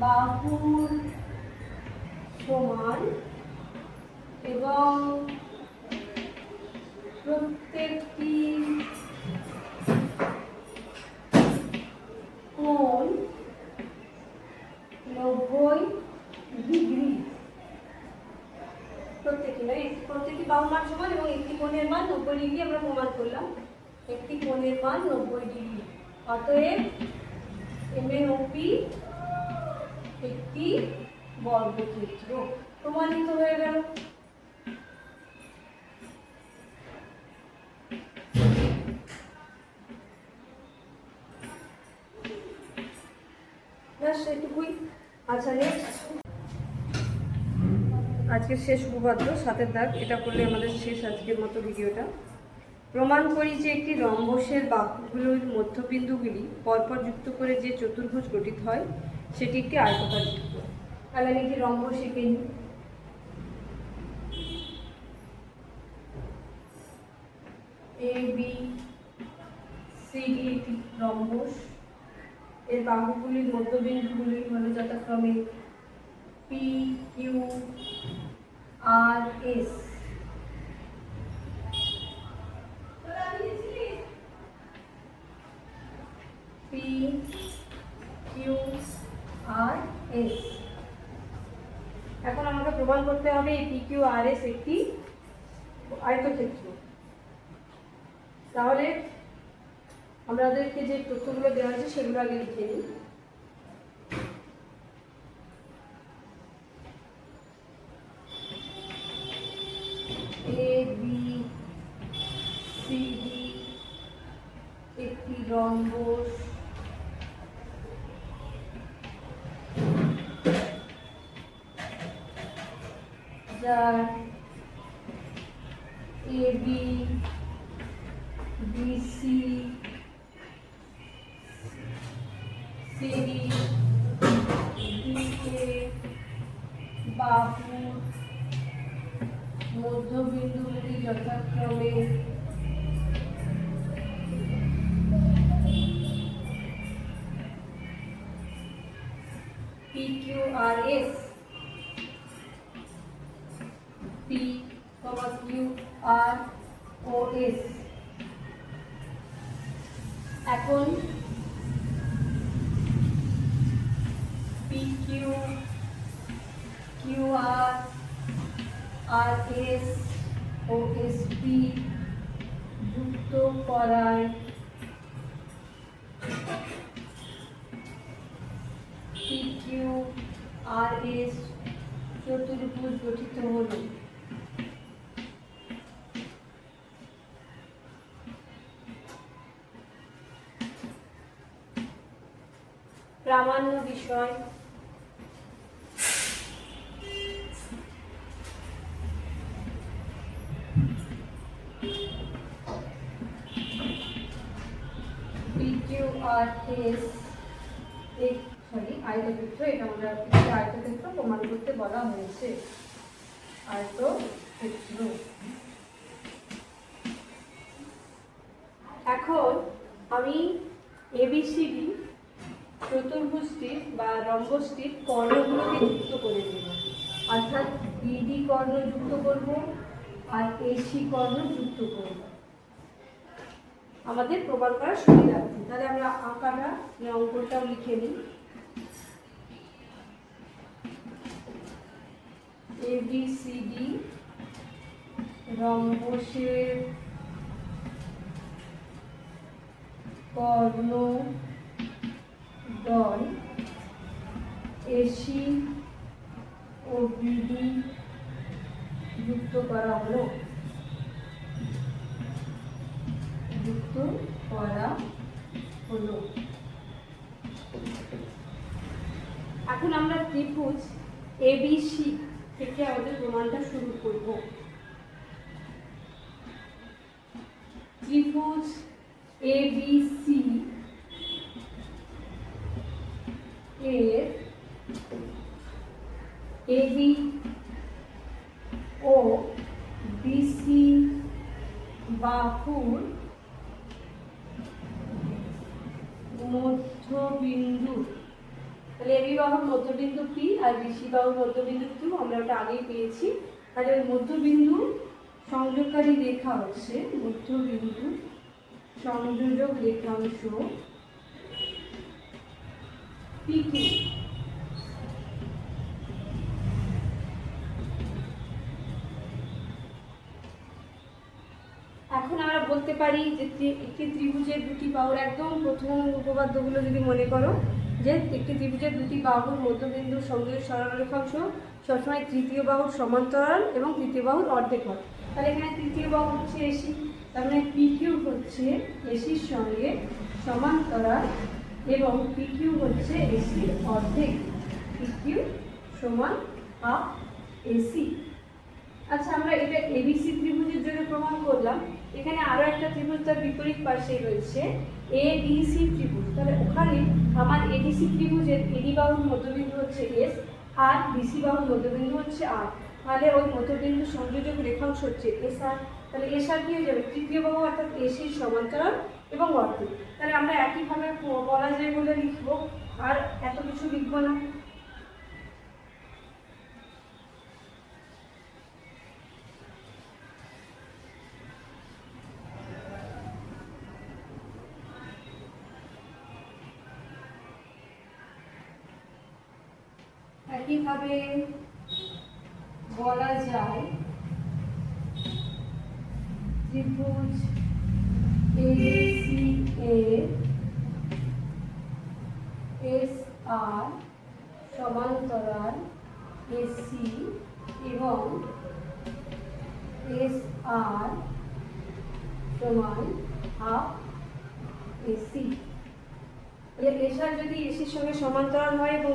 বাহুর সমান এবং প্রত্যেকটি কোণ 90 ডিগ্রি। প্রত্যেকটি বাহুর মান সমান এবং একটি কোণের মান 90 ডিগ্রি আমরা প্রমাণ করলাম। একটি কোণের মান 90 ডিগ্রি। অতএব এমএনওপি একটি বর্গক্ষেত্র প্রমাণিত হয়ে গেল। এটুকুই। আচ্ছা, নেক্সট আজকের শেষ উপপাদ্য 7 দাগ। এটা করলে আমাদের শেষ আজকের মতো ভিডিওটা। প্রমাণ করি যে একটি রম্বসের বাহুগুলোর মধ্যবিন্দুগুলি পরপর যুক্ত করে যে চতুর্ভুজ গঠিত হয় সেটি একটি আয়তাকার যুক্ত। তাহলে আমি একটি রম্বস এঁকে নিই। এ বি সি ডি একটি রম্বস। এর বাহুগুলির মধ্যবিন্দুগুলি হলো যথাক্রমে P Q R S. P Q R S. এখন আমাকে প্রমাণ করতে হবে এই পি কিউ আর এস একটি আয়তক্ষেত্র। তাহলে আমাদেরকে যে তথ্যগুলো দেওয়া আছে সেগুলো আগে লিখে নিই। এ বি সি ডি একটি রম্বস। যার A B BC CD decay বাহুর মধ্যবিন্দুগুলি যথাক্রমে P Q R S. P Q R ও এস। এখন পি কিউ কিউ আর আর এস ও এস পি যুক্ত করায় পি কিউ আর এস চতুর্ভুজ গঠিত হলো। বিষয়। PQRS আয়তক্ষেত্র, এটা আমরা আয়তক্ষেত্র প্রমাণ করতে বলা হয়েছে। আয়তক্ষেত্র। এখন আমি ABCD চতুর্ভুজটির বা রম্বসটির কর্ণগুলোকে যুক্ত করে দেব, অর্থাৎ BD কর্ণ যুক্ত করব আর AC কর্ণ যুক্ত করব আমাদের প্রমাণ করার সুবিধার্থে। তাহলে আমরা আঁকাটা অঙ্কটাও লিখে নিই। ABCD রম্বসের কর্ণদ্বয় AC ও BD যুক্ত করা হলো। এখন আমরা ত্রিভুজ ABC থেকে আমাদের প্রমাণটা শুরু করব। ত্রিভুজ ABC এর AB ও BC বাহুর মধ্যবিন্দু, তাহলে AB বাহুর মধ্যবিন্দু P আর BC বাহুর মধ্যবিন্দু Q, আমরা ওটা আগেই পেয়েছি। তাহলে মধ্যবিন্দু সংযোগকারী রেখা হচ্ছে মধ্যবিন্দু সংযোজক রেখাংশ PQ। এখন আমরা বলতে পারি যে একটি ত্রিভুজের দুটি বাহুর, একদম প্রথম উপপাদ্যগুলো যদি মনে করো, যে একটি ত্রিভুজের দুটি বাহুর মধ্যবিন্দু সংযোগের সরলরেখাংশ সবসময় তৃতীয় বাহুর সমান্তরাল এবং তৃতীয় বাহুর অর্ধেক হয়। তাহলে এখানে তৃতীয় বাহু হচ্ছে AC, তার মানে PQ হচ্ছে ACর সঙ্গে সমান্তরাল এবং PQ হচ্ছে ACর অর্ধেক। PQ সমান হাফ AC। আচ্ছা, আমরা এটা ABC ত্রিভুজের জন্য প্রমাণ করলাম। এখানে আরো একটা ত্রিভুজ তার বিপরীত পাশে রয়েছে ADC ত্রিভুজ। তাহলে ওখানে আমার ADC ত্রিভুজের AD বাহুর মধ্যবিন্দু হচ্ছে S আর BC বাহুর মধ্যবিন্দু হচ্ছে R। তাহলে ওই মধ্যবিন্দু সংযোজক রেখাংশ হচ্ছে SR। তাহলে SR কি হয়ে যাবে? তৃতীয় বাহু অর্থাৎ ACর সমান্তরাল এবং অর্ধেক। তাহলে আমরা একইভাবে বলা যায় বলে লিখবো, আর এত কিছু লিখবো না। একইভাবে বলা যায় ত্রিভুজ ABC এর SR সমান্তরাল AC এবং SR সমান হাফ AC। SR যদি ACর সঙ্গে সমান্তরাল হয় এবং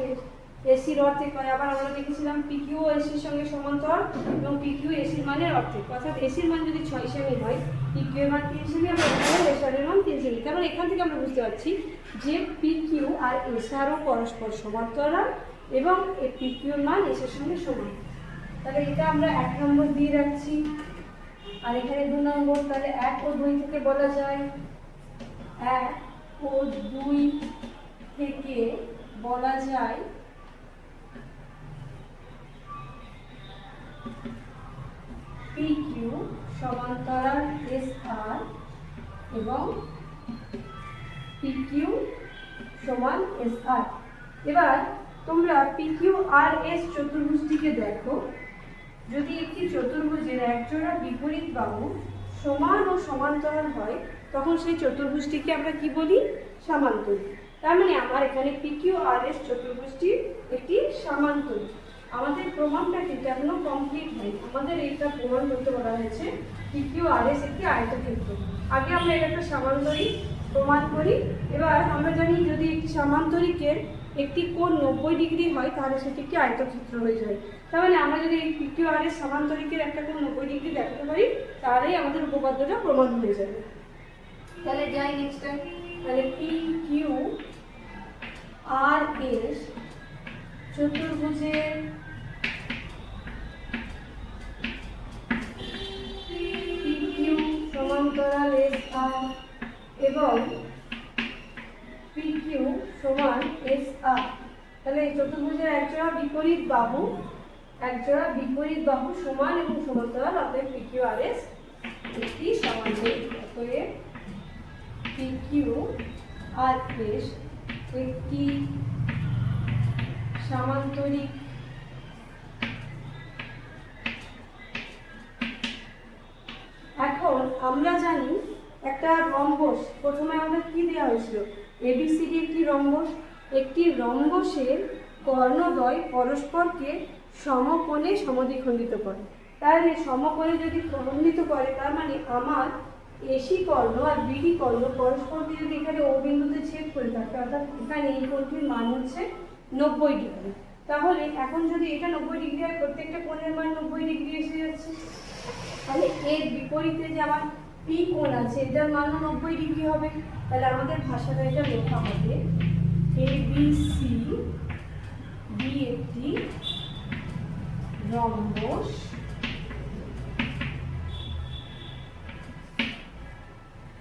ACর অর্ধেক হয়, আবার আমরা দেখেছিলাম PQ ও ACর সঙ্গে সমান্তরাল এবং PQ ACর মানের অর্ধেক, অর্থাৎ ACর মান যদি 6 সেমি হয়, PQ এর মান 3 সেমি, আমরা SR এর মান 3 সেমি। কারণ এখান থেকে আমরা বুঝতে পারছি যে PQ আর SR ও পরস্পর সমান্তরাল এবং এই PQ এর মান ACর সঙ্গে সমান। তাহলে এটা আমরা 1 নম্বর দিয়ে রাখছি, আর এখানে 2 নম্বর। তাহলে 1 ও 2 থেকে বলা যায়, 1 ও 2 থেকে বলা যায় PQ সমান্তরাল SR এবং PQ সমান SR। এবার তোমরা PQ আর S চতুর্ভুজটিকে দেখো। যদি একটি চতুর্ভুজের একজোড়া বিপরীত বাহু সমান ও সমান্তরাল হয়, তখন সেই চতুর্ভুজটিকে আমরা কি বলি? সামান্তরিক। তার মানে আমার এখানে PQ আর S চতুর্ভুজটি একটি সামান্তরিক। আমাদের প্রমাণটা কিন্তু এখনো কমপ্লিট হয়নি। আমাদের এইটা প্রমাণ করতে বলা হয়েছে PQ আর S একটি আয়তক্ষেত্র। আগে আমরা এটা একটা সামান্তরিক প্রমাণ করি। এবার আমরা জানি যদি একটি সামান্তরিকের একটি কোণ 90 ডিগ্রি হয় তাহলে সেটি একটি আয়তক্ষেত্র হয়ে যায়। তার মানে আমরা যদি এই PQR এর সমান্তরিকের একটা কোণ 90 ডিগ্রি দেখাতে পারি তাহলেই আমাদের উপপাদ্যটা প্রমাণ হয়ে যাবে। তাহলে যাই নেক্সট টাইম, তাহলে PQRS চতুর্ভুজের PQ সমান্তরাল SR এবং PQ সমান SR। তাহলে এই চতুর্ভুজের একজোড়া বিপরীত বাহু সমান এবং সমান্তরাল, অতএব PQRS একটি সমান্তরিক। অতএব PQRS একটি সমান্তরিক। এখন আমরা জানি একটা রম্বস, প্রথমে আমাদের কি দেওয়া হয়েছিল, ABCD একটি রম্বসের কর্ণদ্বয় পরস্পরকে সমকোণে সমদ্বিখণ্ডিত করে। তাহলে সমকোণে যদি খণ্ডিত করে তার মানে আমার AC কর্ণ আর BD কর্ণ পরস্পরকে যদি এখানে O বিন্দুতে ছেদ করে থাকে, অর্থাৎ এখানে এই কোণটির মান হচ্ছে 90 ডিগ্রি। তাহলে এখন যদি এটা 90 ডিগ্রি হয়, প্রত্যেকটা কোণের মান 90 ডিগ্রি এসে যাচ্ছে। তাহলে এর বিপরীতে যে আমার P কোণ আছে এটার মানও 90 ডিগ্রি হবে। তাহলে আমাদের ভাষাটা এটা লেখা হবে ABCD একটি রম্বস,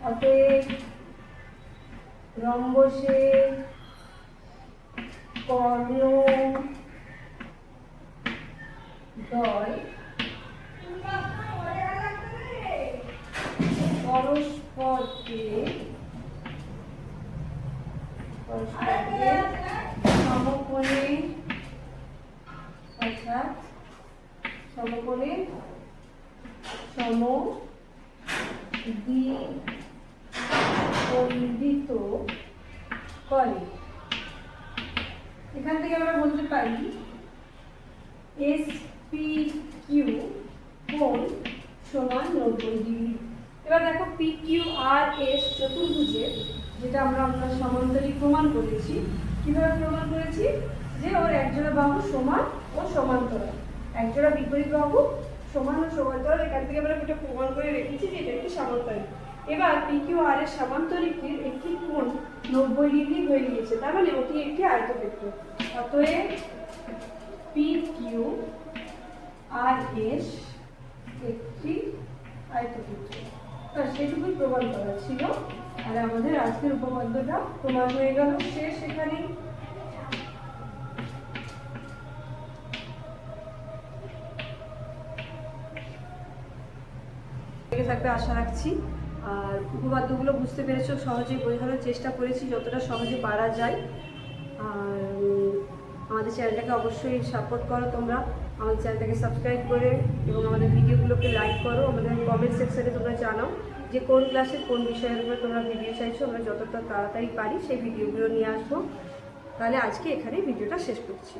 অতএব রম্বসের কর্ণদ্বয় পরস্পরকে সমকোণে অর্থাৎ সমকোণে সমদ্বিখণ্ডিত করে। এখান থেকে আমরা বলতে পারি SPQ কোণ সমান 90 ডিগ্রি। এবার দেখো PQRS চতুর্ভুজের, যেটা আমরা সমান্তরিক প্রমাণ করেছি। কিভাবে প্রমাণ করেছি? যে ওর একজোড়া বাহু সমান ও সমান্তরাল, একজোড়া বিপরীত বাহু সমান ও সমান্তরাল। এখান থেকে আমরা এটা প্রমাণ করে রেখেছি যে এটা একটি সমান্তরিক। এবার PQRS সমান্তরিকের একটি কোণ 90 ডিগ্রি হয়ে গিয়েছে, তার মানে ওটি একটি আয়তক্ষেত্র। অতএব PQRS একটি আয়তক্ষেত্র। সেটুকুই প্রমাণ করা ছিল। আর আমাদের আজকের উপপাদ্যটা প্রমাণ হয়ে গেল, শেষ এখানেই। থাকবে আশা রাখছি। আর উপপাদ্যগুলো বুঝতে পেরেছো, সহজে বোঝানোর চেষ্টা করেছি যতটা সহজে পারা যায়। আর আমাদের চ্যানেলটাকে অবশ্যই সাপোর্ট করো তোমরা, আমাদের চ্যানেলটাকে সাবস্ক্রাইব করে এবং আমাদের ভিডিওগুলোকে লাইক করো। আমাদের কমেন্ট সেকশনে তোমরা জানাও যে কোন ক্লাসে কোন বিষয়ের উপরে তোমরা ভিডিও চাইছো, আমরা যতটা তাড়াতাড়ি পারি সেই ভিডিওগুলো নিয়ে আসবো। তাহলে আজকে এখানেই ভিডিওটা শেষ করছি।